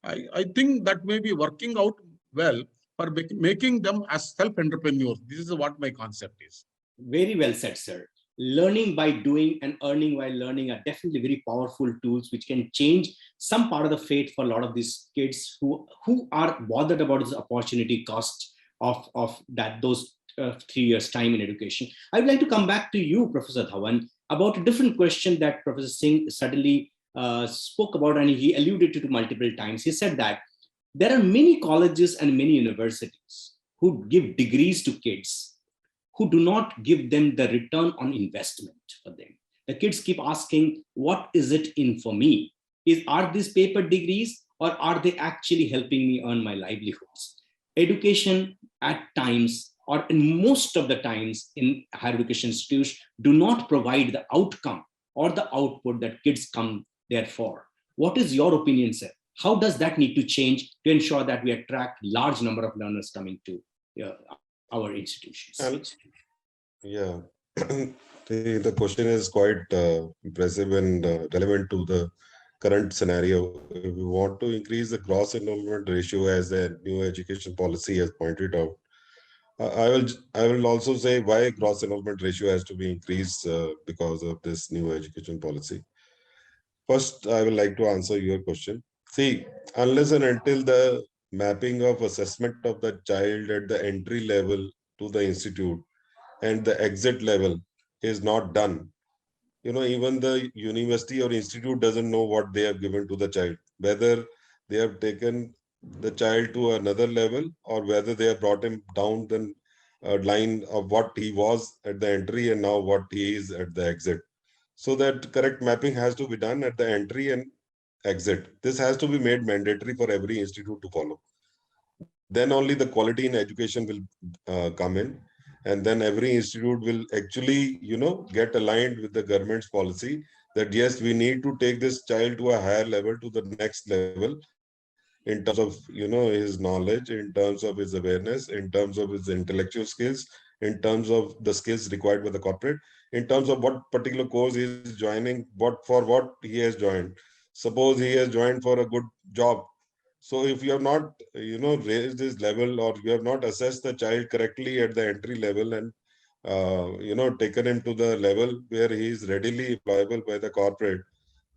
S5: I think that may be working out well for making them as self-entrepreneurs. This is what my concept is.
S4: Very well said, sir. Learning by doing and earning while learning are definitely very powerful tools which can change some part of the fate for a lot of these kids who are bothered about this opportunity cost of those 3 years time in education. I would like to come back to you, Professor Dhawan, about a different question that Professor Singh suddenly spoke about, and he alluded to multiple times. He said that there are many colleges and many universities who give degrees to kids who do not give them the return on investment for them. The kids keep asking, what is it in for me? Are these paper degrees, or are they actually helping me earn my livelihoods? Education at times, or in most of the times in higher education institutions, do not provide the outcome or the output that kids come there for. What is your opinion, sir? How does that need to change to ensure that we attract large number of learners coming to our institutions?
S3: Yeah, the question is quite impressive and relevant to the current scenario. If we want to increase the gross enrollment ratio, as the new education policy has pointed out, I will also say why gross enrollment ratio has to be increased because of this new education policy. First, I would like to answer your question. See, unless and until the mapping of assessment of the child at the entry level to the institute and the exit level is not done, even the university or institute doesn't know what they have given to the child, whether they have taken the child to another level or whether they have brought him down the line of what he was at the entry and now what he is at the exit. So that correct mapping has to be done at the entry and exit. This has to be made mandatory for every institute to follow. Then only the quality in education will come in. And then every institute will actually, get aligned with the government's policy that, yes, we need to take this child to a higher level, to the next level, in terms of, his knowledge, in terms of his awareness, in terms of his intellectual skills, in terms of the skills required by the corporate, in terms of what particular course he is joining, for what he has joined. Suppose he has joined for a good job. So if you have not, raised this level, or you have not assessed the child correctly at the entry level and, taken him to the level where he is readily employable by the corporate,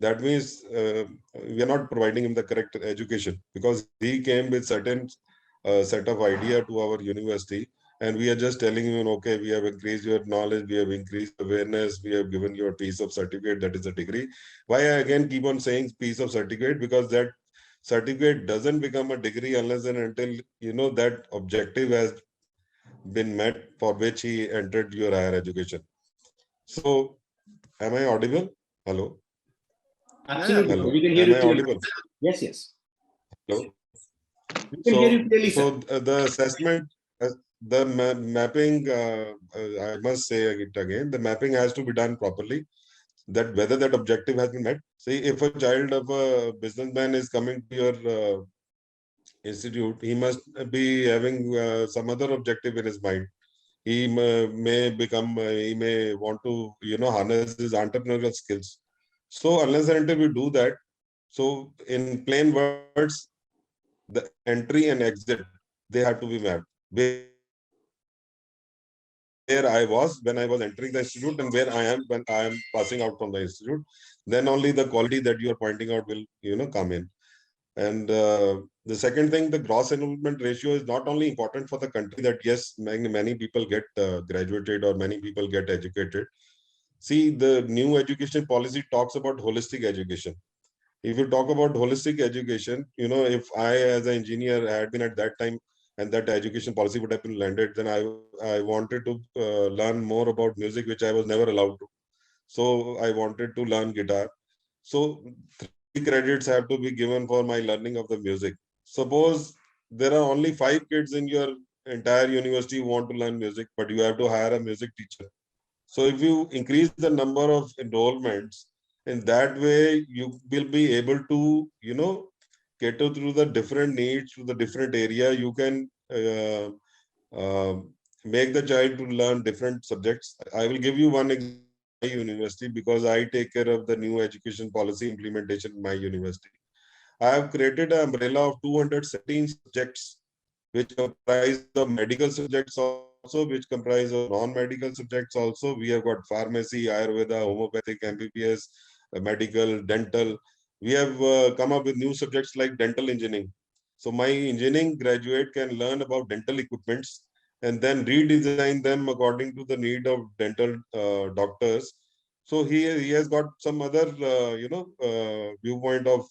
S3: that means we are not providing him the correct education, because he came with certain set of idea to our university, and we are just telling him, okay, we have increased your knowledge, we have increased awareness, we have given you a piece of certificate, that is a degree. Why I again keep on saying piece of certificate? Because that certificate doesn't become a degree unless and until that objective has been met for which he entered your higher education. So, am I audible? Hello.
S4: Absolutely.
S3: Hello.
S4: We can hear
S3: Am
S4: you
S3: I
S4: clearly.
S3: audible?
S4: Yes.
S3: Hello.
S4: We can hear you clearly,
S3: So
S4: sir.
S3: the assessment, the mapping, I must say it again, the mapping has to be done properly, that whether that objective has been met. See, if a child of a businessman is coming to your institute, he must be having some other objective in his mind. He may become, he may want to, harness his entrepreneurial skills. So unless and until we do that, so in plain words, the entry and exit, they have to be mapped. Where I was when I was entering the institute and where I am when I am passing out from the institute, then only the quality that you are pointing out will, come in. And the second thing, the gross enrollment ratio is not only important for the country that yes, many people get graduated or many people get educated. See, the new education policy talks about holistic education. If you talk about holistic education, if I as an engineer had been at that time and that education policy would have been landed, then I wanted to learn more about music, which I was never allowed to. So I wanted to learn guitar. So 3 credits have to be given for my learning of the music. Suppose there are only 5 kids in your entire university who want to learn music, but you have to hire a music teacher. So if you increase the number of enrollments, in that way you will be able to, cater through the different needs to the different area. You can uh, make the child to learn different subjects. I will give you one example. My university, because I take care of the new education policy implementation in my university. I have created an umbrella of 217 subjects, which comprise of medical subjects also, which comprise of non-medical subjects also. We have got pharmacy, Ayurveda, homeopathic, MBBS, medical, dental. We have come up with new subjects like dental engineering. So my engineering graduate can learn about dental equipments and then redesign them according to the need of dental doctors. So he has got some other viewpoint of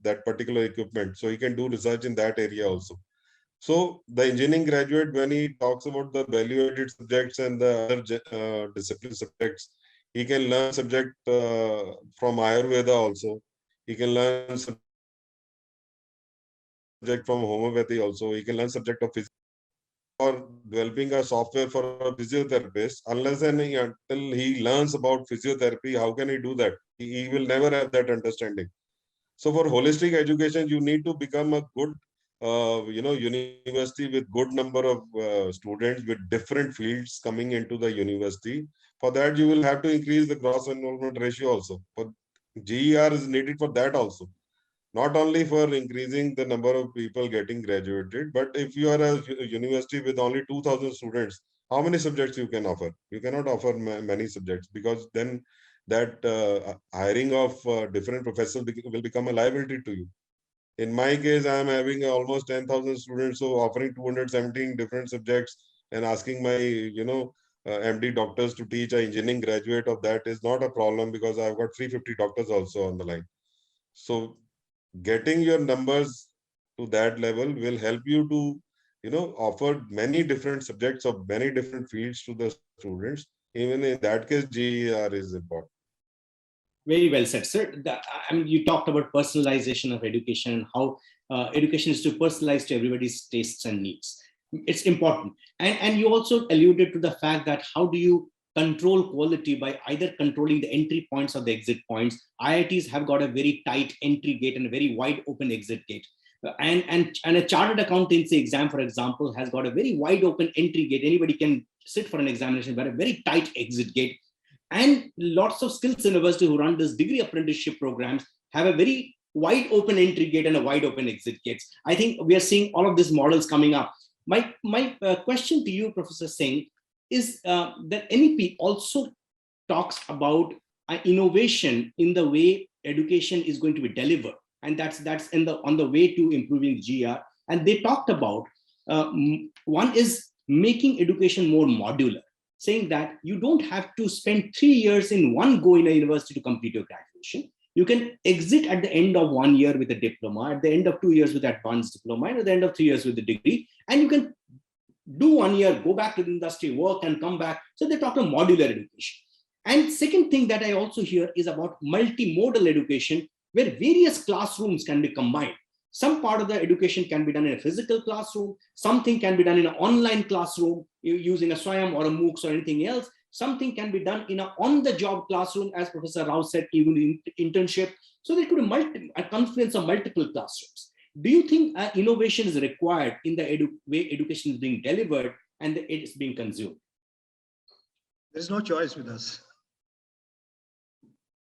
S3: that particular equipment. So he can do research in that area also. So the engineering graduate, when he talks about the value-added subjects and the other discipline subjects, he can learn subject from Ayurveda also. He can learn subject from homeopathy also. He can learn subject of physics or developing a software for a physiotherapist. Unless and until he learns about physiotherapy, how can he do that? He will never have that understanding. So for holistic education, you need to become a good, university with good number of students with different fields coming into the university. For that, you will have to increase the gross enrollment ratio also. For GER is needed for that also. Not only for increasing the number of people getting graduated, but if you are a university with only 2,000 students, how many subjects you can offer? You cannot offer many subjects, because then that hiring of different professors will become a liability to you. In my case, I am having almost 10,000 students, so offering 217 different subjects and asking my, MD doctors to teach an engineering graduate of that is not a problem, because I've got 350 doctors also on the line. So getting your numbers to that level will help you to, offer many different subjects of many different fields to the students. Even in that case, GER is important.
S4: Very well said, sir. You talked about personalization of education and how education is to personalize to everybody's tastes and needs. It's important. And you also alluded to the fact that how do you control quality by either controlling the entry points or the exit points. IITs have got a very tight entry gate and a very wide open exit gate. And a chartered accountancy exam, for example, has got a very wide open entry gate. Anybody can sit for an examination, but a very tight exit gate. And lots of skills universities who run this degree apprenticeship programs have a very wide open entry gate and a wide open exit gates. I think we are seeing all of these models coming up. My question to you, Professor Singh, is that NEP also talks about innovation in the way education is going to be delivered, and that's on the way to improving GR. And they talked about one is making education more modular, saying that you don't have to spend 3 years in one go in a university to complete your graduation. You can exit at the end of 1 year with a diploma, at the end of 2 years with advanced diploma, and at the end of 3 years with a degree. And you can do 1 year, go back to the industry, work, and come back. So they talk about modular education. And second thing that I also hear is about multimodal education, where various classrooms can be combined. Some part of the education can be done in a physical classroom. Something can be done in an online classroom using a SWAYAM or a MOOCs or anything else. Something can be done in an on-the-job classroom, as Professor Rao said, even in internship. So there could be a confluence of multiple classrooms. Do you think innovation is required in the way education is being delivered and it is being consumed?
S2: There's no choice with us.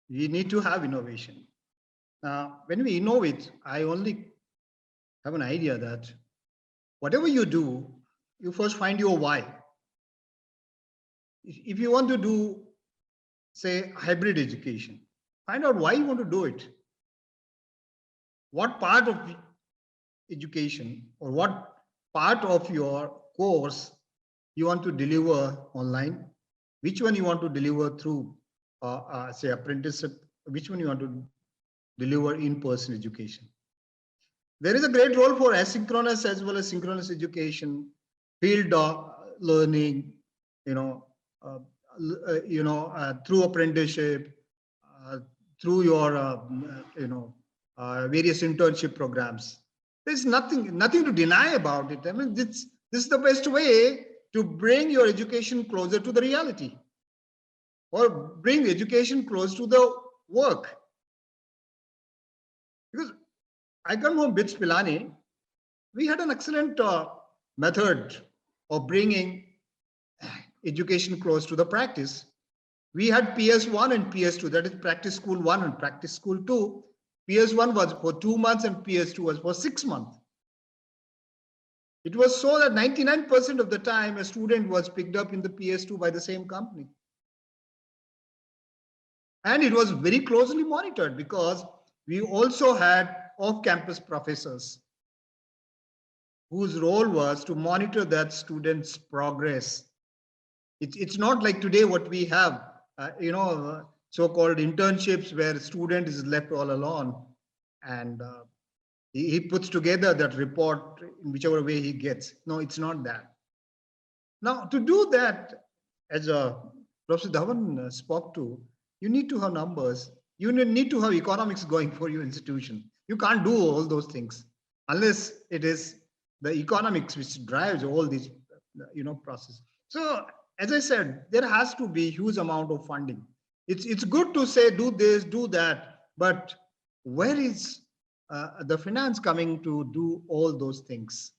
S2: We need to have innovation. Now, when we innovate, I only have an idea that whatever you do, you first find your why. If you want to do, say, hybrid education, find out why you want to do it. What part of education or what part of your course you want to deliver online, which one you want to deliver through, say, apprenticeship, which one you want to deliver in-person education. There is a great role for asynchronous as well as synchronous education, field learning, through apprenticeship, through your, various internship programs. There's nothing to deny about it. I mean, this is the best way to bring your education closer to the reality, or bring education close to the work. Because I come from BITS Pilani, we had an excellent method of bringing education close to the practice. We had PS1 and PS2, that is practice school 1 and practice school 2. PS1 was for 2 months and PS2 was for 6 months. It was so that 99% of the time a student was picked up in the PS2 by the same company. And it was very closely monitored because we also had off-campus professors whose role was to monitor that student's progress. It's not like today what we have, so-called internships where student is left all alone and he puts together that report in whichever way he gets. No, it's not that. Now, to do that, as Professor Dhawan spoke to, you need to have numbers. You need to have economics going for your institution. You can't do all those things unless it is the economics which drives all these, process. So, as I said, there has to be a huge amount of funding. It's good to say, do this, do that, but where is the finance coming to do all those things?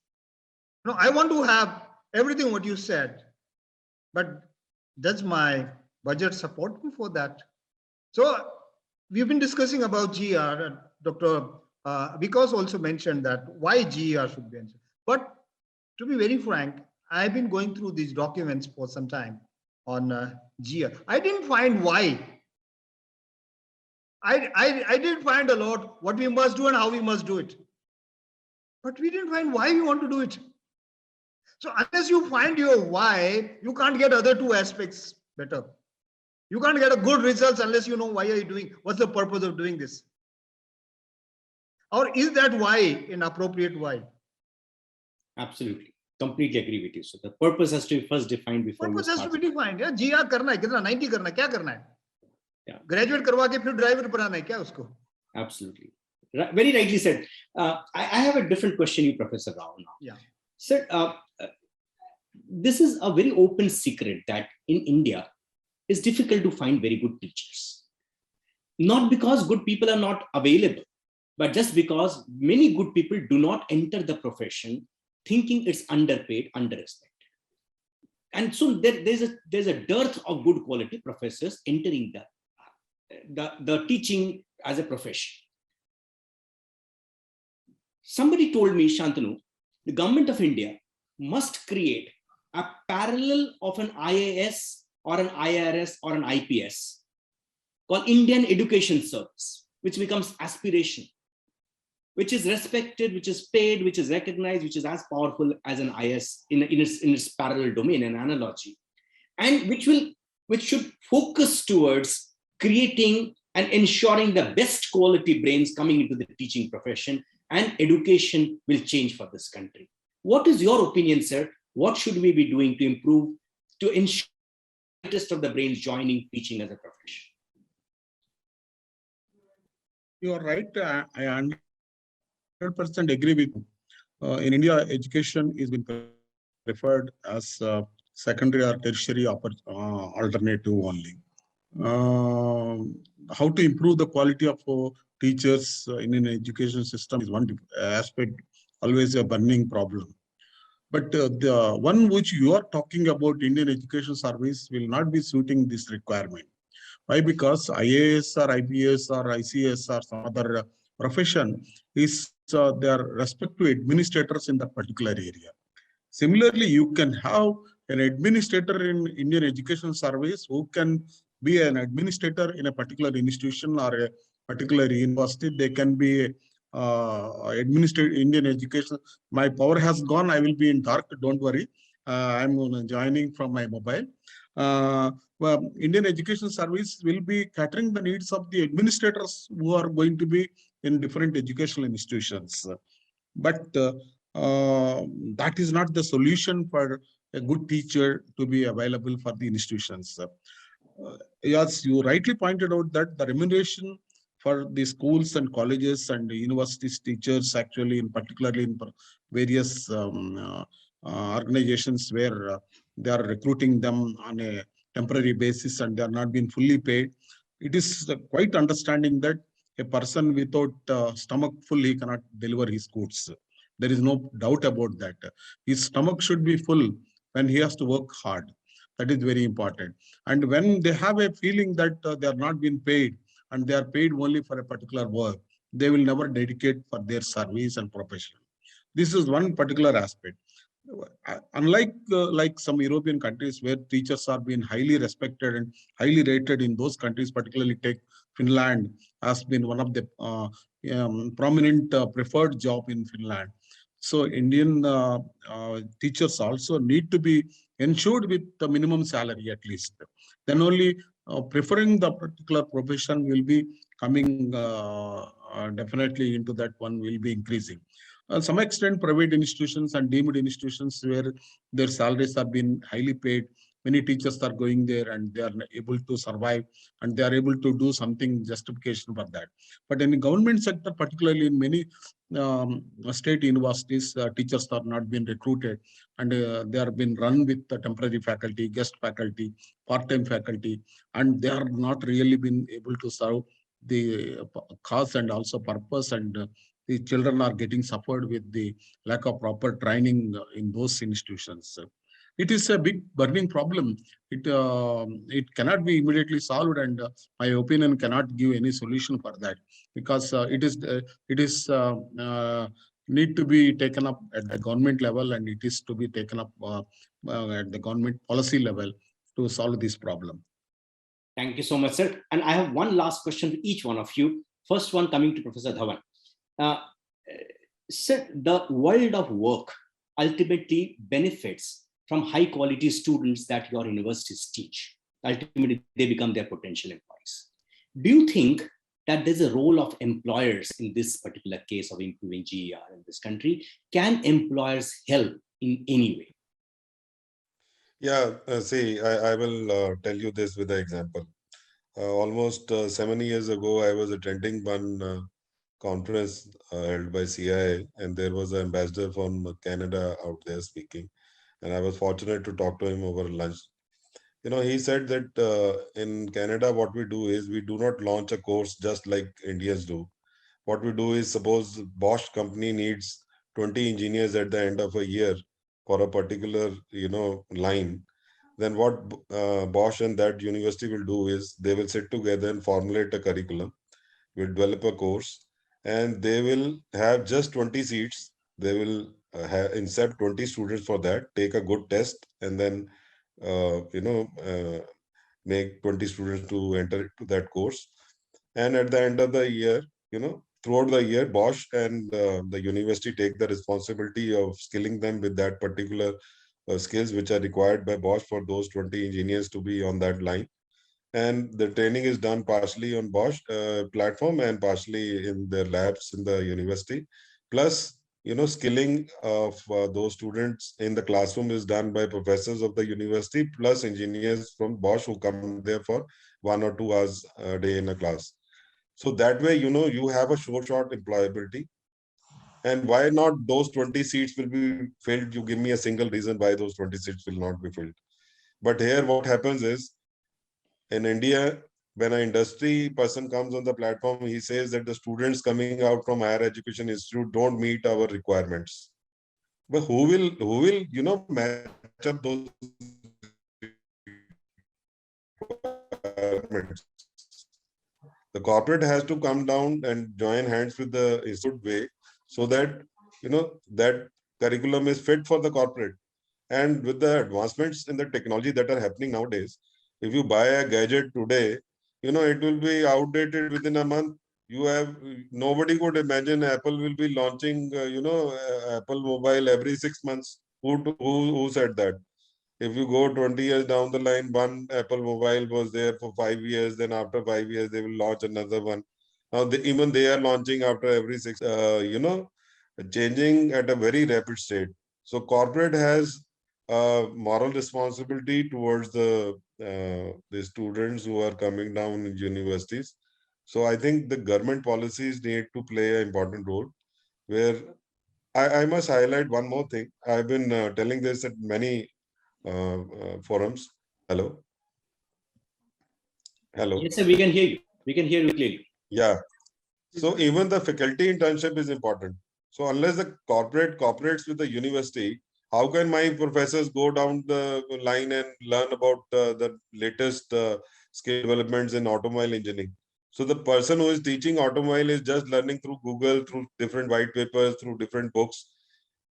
S2: No, I want to have everything what you said, but does my budget support me for that? So we've been discussing about GR. Dr. Vikas also mentioned that why GR should be answered. But to be very frank, I've been going through these documents for some time on GR. I didn't find why. I did find a lot what we must do and how we must do it. But we didn't find why we want to do it. So unless you find your why, you can't get other two aspects better. You can't get a good results unless you know why are you doing, what's the purpose of doing this? Or is that why an appropriate why?
S4: Absolutely. Completely agree with you. So the purpose has to be first defined before.
S2: Purpose has to be defined. Yeah, GR करना है, कितना 90 करना है, क्या करना है?
S4: Yeah.
S2: Graduate करवा के फिर driver बनाना है क्या उसको?
S4: Absolutely. Very rightly said. I have a different question, you Professor Rao now.
S2: Yeah.
S4: Sir, this is a very open secret that in India, it's difficult to find very good teachers. Not because good people are not available, but just because many good people do not enter the profession thinking it's underpaid, underrespected. And so there's a dearth of good quality professors entering the teaching as a profession. Somebody told me, Shantanu, the government of India must create a parallel of an IAS or an IRS or an IPS called Indian Education Service, which becomes aspiration, which is respected, which is paid, which is recognized, which is as powerful as an IS in its parallel domain and analogy, and which should focus towards creating and ensuring the best quality brains coming into the teaching profession, and education will change for this country. What is your opinion, sir? What should we be doing to improve, to ensure the best of the brains joining teaching as a profession?
S5: You are right. I 100% agree with you. In India, education is being preferred as secondary or tertiary alternative only. How to improve the quality of teachers in an education system is one aspect, always a burning problem. But the one which you are talking about, Indian Education Service, will not be suiting this requirement. Why? Because IAS or IPS or ICS or some other profession is their respective administrators in that particular area. Similarly, you can have an administrator in Indian Education Service who can be an administrator in a particular institution or a particular university. They can be administrator Indian education. My power has gone. I will be in dark. Don't worry. I'm joining from my mobile. Well, Indian Education Service will be catering the needs of the administrators who are going to be in different educational institutions. But that is not the solution for a good teacher to be available for the institutions. As you rightly pointed out, that the remuneration for the schools and colleges and universities teachers, actually, in particularly in various organizations where they are recruiting them on a temporary basis and they are not being fully paid, it is quite understanding that a person without stomach full, he cannot deliver his goods. There is no doubt about that. His stomach should be full when he has to work hard. That is very important. And when they have a feeling that they are not being paid and they are paid only for a particular work, they will never dedicate for their service and profession. This is one particular aspect. Unlike like some European countries where teachers are being highly respected and highly rated, in those countries, particularly take Finland, has been one of the prominent preferred job in Finland. So Indian teachers also need to be ensured with the minimum salary at least. Then only preferring the particular profession will be coming definitely into that one will be increasing. Some extent, private institutions and deemed institutions where their salaries have been highly paid, many teachers are going there and they are able to survive and they are able to do something justification for that. But in the government sector, particularly in many state universities, teachers are not being recruited and they are being run with the temporary faculty, guest faculty, part-time faculty, and they are not really been able to serve the cause and also purpose, and the children are getting suffered with the lack of proper training in those institutions. It is a big burning problem. It cannot be immediately solved, and my opinion cannot give any solution for that, because it is need to be taken up at the government level, and it is to be taken up at the government policy level to solve this problem.
S4: Thank you so much, sir. And I have one last question to each one of you. First one coming to Professor Dhawan. Sir, the world of work ultimately benefits from high quality students that your universities teach. Ultimately, they become their potential employees. Do you think that there's a role of employers in this particular case of improving GER in this country? Can employers help in any way?
S3: Yeah, see, I will tell you this with an example. Almost 7 years ago, I was attending one conference held by CIA, and there was an ambassador from Canada out there speaking, and I was fortunate to talk to him over lunch. You know, he said that in Canada, what we do is we do not launch a course just like Indians do. What we do is, suppose Bosch company needs 20 engineers at the end of a year for a particular, line. Then what Bosch and that university will do is they will sit together and formulate a curriculum, will develop a course, and they will have just 20 seats. They will accept 20 students for that, take a good test, and then make 20 students to enter into that course. And at the end of the year, throughout the year, Bosch and the university take the responsibility of skilling them with that particular skills which are required by Bosch for those 20 engineers to be on that line. And the training is done partially on Bosch platform and partially in their labs in the university. Plus, skilling of those students in the classroom is done by professors of the university, plus engineers from Bosch who come there for 1 or 2 hours a day in a class. So that way, you have a short employability. And why not those 20 seats will be filled? You give me a single reason why those 20 seats will not be filled. But here what happens is, in India, when an industry person comes on the platform, he says that the students coming out from higher education institute don't meet our requirements. But who will match up those requirements? The corporate has to come down and join hands with the institute way, so that that curriculum is fit for the corporate. And with the advancements in the technology that are happening nowadays, if you buy a gadget today, it will be outdated within a month. Nobody could imagine Apple will be launching, Apple mobile every 6 months. Who said that? If you go 20 years down the line, one Apple mobile was there for 5 years. Then after 5 years, they will launch another one. Now, even they are launching after every changing at a very rapid state. So corporate has a moral responsibility towards the students who are coming down in universities. So I think the government policies need to play an important role. Where I must highlight one more thing. I've been telling this at many forums. Hello.
S4: Yes, sir, we can hear you. We can hear you clearly.
S3: Yeah. So even the faculty internship is important. So unless the cooperates with the university, how can my professors go down the line and learn about the latest skill developments in automobile engineering? So the person who is teaching automobile is just learning through Google, through different white papers, through different books.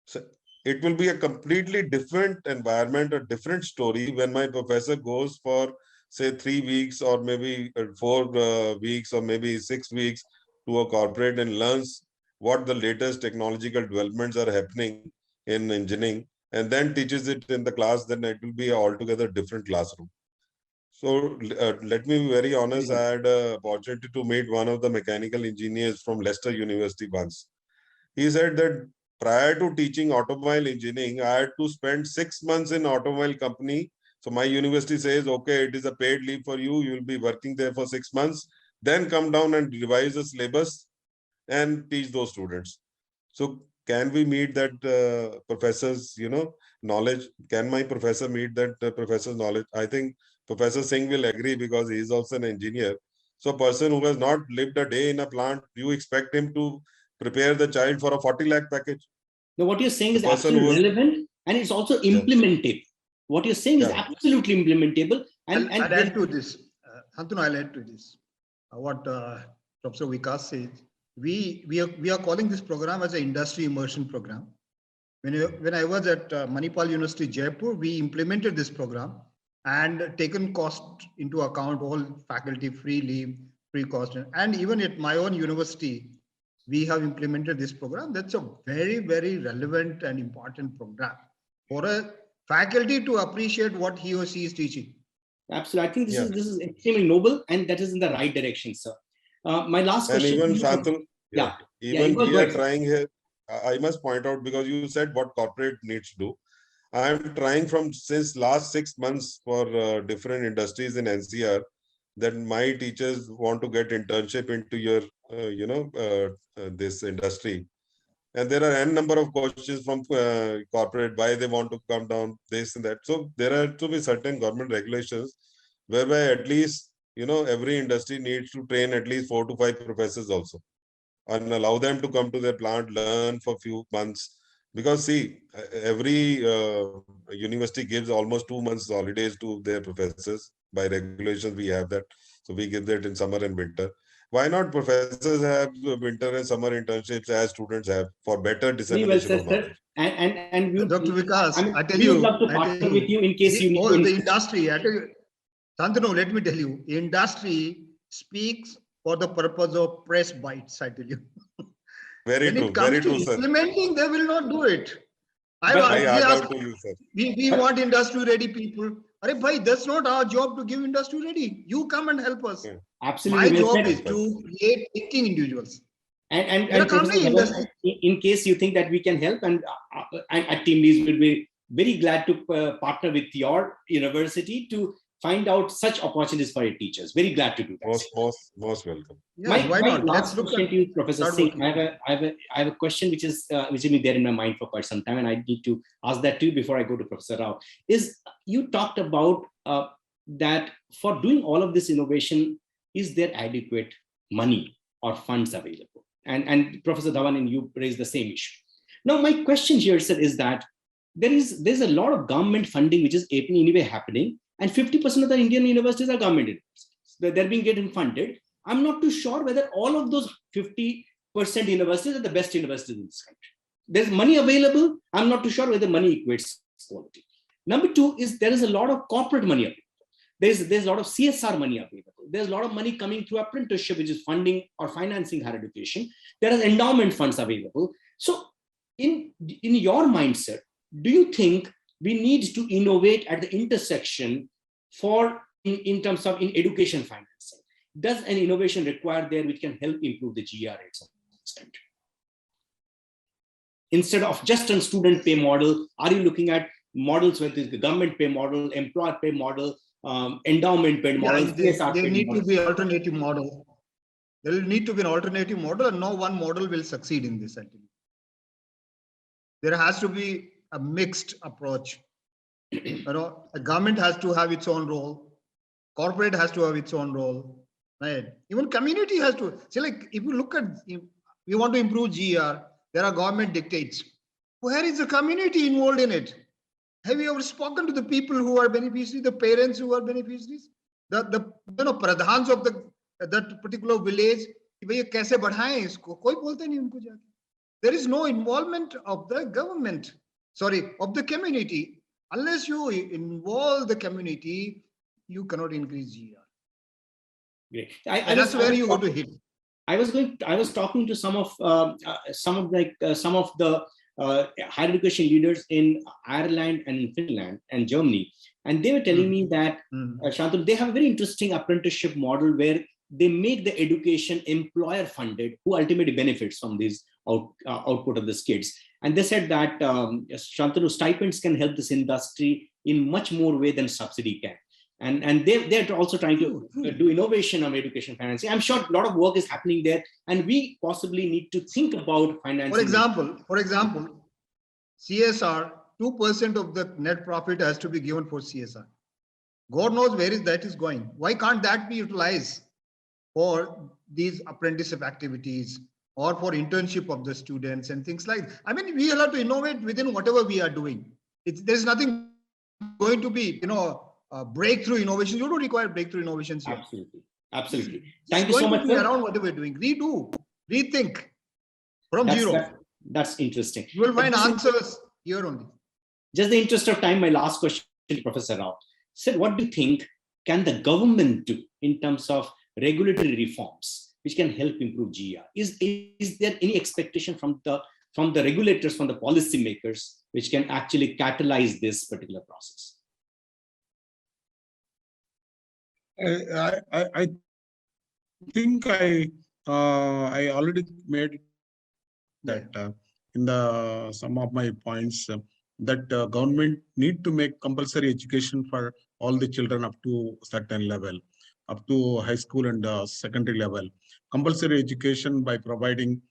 S3: So it will be a completely different environment, a different story when my professor goes for, say, 3 weeks or maybe 4 weeks or maybe 6 weeks to a corporate and learns what the latest technological developments are happening in engineering, and then teaches it in the class. Then it will be an altogether different classroom. So let me be very honest. I had an opportunity to meet one of the mechanical engineers from Leicester University once. He said that prior to teaching automobile engineering, I had to spend 6 months in automobile company. So my university says, okay, it is a paid leave for you. You will be working there for 6 months, then come down and revise the syllabus and teach those students. So can we meet that professor's, knowledge? Can my professor meet that professor's knowledge? I think Professor Singh will agree because he is also an engineer. So a person who has not lived a day in a plant, you expect him to prepare the child for a 40 lakh package?
S4: Now, what you're saying
S3: The
S4: is
S3: person
S4: absolutely
S3: who was-
S4: relevant, and it's also implementable. What you're saying is
S3: Yeah.
S4: absolutely implementable.
S2: I'll
S4: And
S2: add to this. Shantanu, I'll add to this. What Professor Vikas says. We are calling this program as an industry immersion program. When I was at Manipal University, Jaipur, we implemented this program and taken cost into account, all faculty, free leave, free cost. And even at my own university, we have implemented this program. That's a very, very relevant and important program for a faculty to appreciate what he or she is teaching.
S4: absolutely, I think
S3: Yeah.
S4: this is extremely noble, and that is in the right direction, sir. My last
S3: And
S4: question.
S3: even Shantanu,
S4: Yeah.
S3: even
S4: you go
S3: we are
S4: ahead, sir.
S3: trying here. I must point out, because you said what corporate needs to do. I am trying since last 6 months for different industries in NCR, that my teachers want to get internship into your, this industry. And there are n number of questions from corporate, why they want to come down, this and that. So there are to be certain government regulations whereby at least, every industry needs to train at least 4 to 5 professors also, and allow them to come to their plant, learn for a few months. Because see, every university gives almost 2 months holidays to their professors. By regulations, we have that. So we give that in summer and winter. Why not professors have winter and summer internships as students have, for better
S4: Very well
S3: dissemination
S4: said,
S3: of
S4: sir.
S3: knowledge?
S4: And we,
S2: Dr. Vikas,
S4: I mean,
S2: I tell
S4: we would
S2: you,
S4: love to partner with you in case you need
S2: all
S4: to.
S2: the industry, I tell you, Shantanu, let me tell you, industry speaks for the purpose of press bites, I tell you.
S3: Very
S2: When
S3: true,
S2: it comes
S3: very
S2: to
S3: true, sir.
S2: implementing, they will not do it.
S4: But
S3: I
S2: We
S3: heart
S2: ask,
S3: out to you, sir.
S2: we want industry ready people. Arey bhai, that's not our job to give industry ready. You come and help us.
S3: Yeah.
S4: absolutely
S2: My
S4: well
S2: job
S4: said.
S2: is to create thinking individuals.
S4: And
S2: Professor
S4: Professor Dhawan,
S2: industry.
S4: in case you think that we can help, and at Team Leads will be very glad to partner with your university to find out such opportunities for your teachers. Very glad to do that.
S3: Most welcome.
S2: Yeah, why
S4: My
S2: not? Let's
S4: last
S2: look
S4: question
S2: at
S4: to you, Professor
S2: start
S4: Singh.
S2: working.
S4: I have a question which has been there in my mind for quite some time, and I need to ask that to you before I go to Professor Rao. Is you talked about that for doing all of this innovation, is there adequate money or funds available? And Professor Dhawan and you raised the same issue. Now, my question here, sir, is that there's a lot of government funding which is anyway happening, and 50% of the Indian universities are government universities. They're being getting funded. I'm not too sure whether all of those 50% universities are the best universities in this country. There's money available. I'm not too sure whether money equates quality. Number two is there is a lot of corporate money available. There's a lot of CSR money available. There's a lot of money coming through apprenticeship, which is funding or financing higher education. There are endowment funds available. So in your mindset, do you think we need to innovate at the intersection in terms of education financing? Does an innovation require there which can help improve the GR rates of this country? Instead of just a student pay model, are you looking at models where there's the government pay model, employer pay model, endowment pay model?
S2: There need to be alternative model. There will need to be an alternative model, and no one model will succeed in this activity. There has to be a mixed approach. A government has to have its own role. Corporate has to have its own role. Right? Even community has to. See, like if you look at, if we want to improve GR, there are government dictates. Where is the community involved in it? Have you ever spoken to the people who are beneficiaries, the parents who are beneficiaries, the pradhans of that particular village? Kaise badhaye isko? Koi bolte nahi unko jaake. There is no involvement of the government, of the community. Unless you involve the community, you cannot increase GR.
S4: Great.
S2: That's where you go to hit.
S4: I was talking to some of the higher education leaders in Ireland and in Finland and Germany, and they were telling me that Shantanu, they have a very interesting apprenticeship model where they make the education employer funded, who ultimately benefits from this output of the kids. And they said that Shantanu, stipends can help this industry in much more way than subsidy can. And they're also trying to do innovation on education financing. I'm sure a lot of work is happening there, and we possibly need to think about financing.
S2: For example, CSR, 2% of the net profit has to be given for CSR. God knows where that is going. Why can't that be utilized for these apprenticeship activities or for internship of the students and things like that? I mean, we have to innovate within whatever we are doing. There's nothing going to be, breakthrough innovation. You don't require breakthrough innovations here.
S4: Absolutely. Thank you so much.
S2: Around whatever we're doing, rethink from zero.
S4: That's interesting.
S2: You will find answers here only.
S4: Just the interest of time, my last question, Professor Rao. Sir, what do you think can the government do in terms of regulatory reforms which can help improve GR? Is there any expectation from the regulators, from the policymakers, which can actually catalyze this particular process?
S5: I think I already made that in some of my points that government need to make compulsory education for all the children up to certain level, up to high school and secondary level. Compulsory education by providing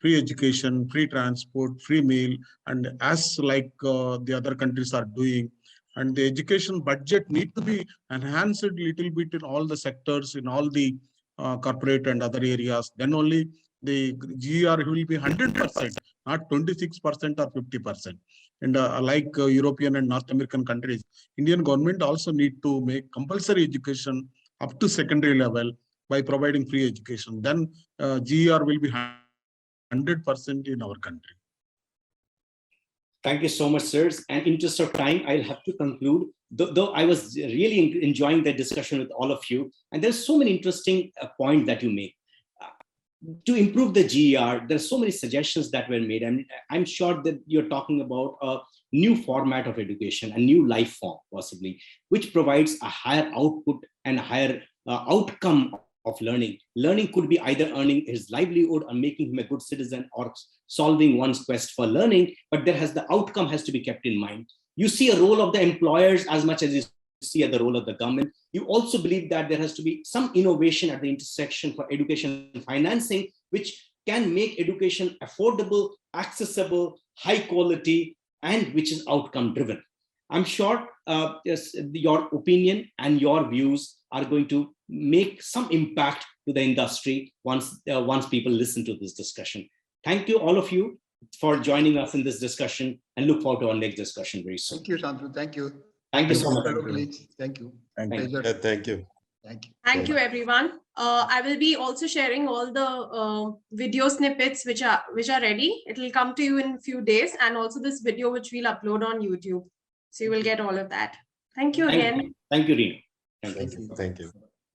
S5: free education, free transport, free meal, and as like the other countries are doing. And the education budget need to be enhanced a little bit in all the sectors, in all the corporate and other areas. Then only the GR will be 100%, not 26% or 50%. And like European and North American countries, Indian government also need to make compulsory education up to secondary level by providing free education. Then GR will be 100% in our country.
S4: Thank you so much, sirs. And in interest of time, I'll have to conclude. Though I was really enjoying the discussion with all of you, and there's so many interesting points that you make. To improve the GR, there's so many suggestions that were made. And I'm sure that you're talking about a new format of education, a new life form, possibly, which provides a higher output and a higher outcome of learning. Learning could be either earning his livelihood or making him a good citizen or solving one's quest for learning, but the outcome has to be kept in mind. You see a role of the employers as much as you see the role of the government. You also believe that there has to be some innovation at the intersection for education financing, which can make education affordable, accessible, high quality, and which is outcome driven. I'm sure yes, your opinion and your views are going to make some impact to the industry once people listen to this discussion. Thank you, all of you, for joining us in this discussion, and look forward to our next discussion very soon.
S2: Thank you, Shantanu. Thank you.
S4: Thank you so much.
S2: Thank you.
S5: Thank you.
S2: Pleasure.
S3: Yeah, thank you.
S2: Thank you.
S1: Thank you, everyone. I will be also sharing all the video snippets which are ready. It will come to you in a few days, and also this video which we'll upload on YouTube. So you will get all of that. Thank you again.
S4: Thank you, Reenu. Thank you.
S3: Thank you.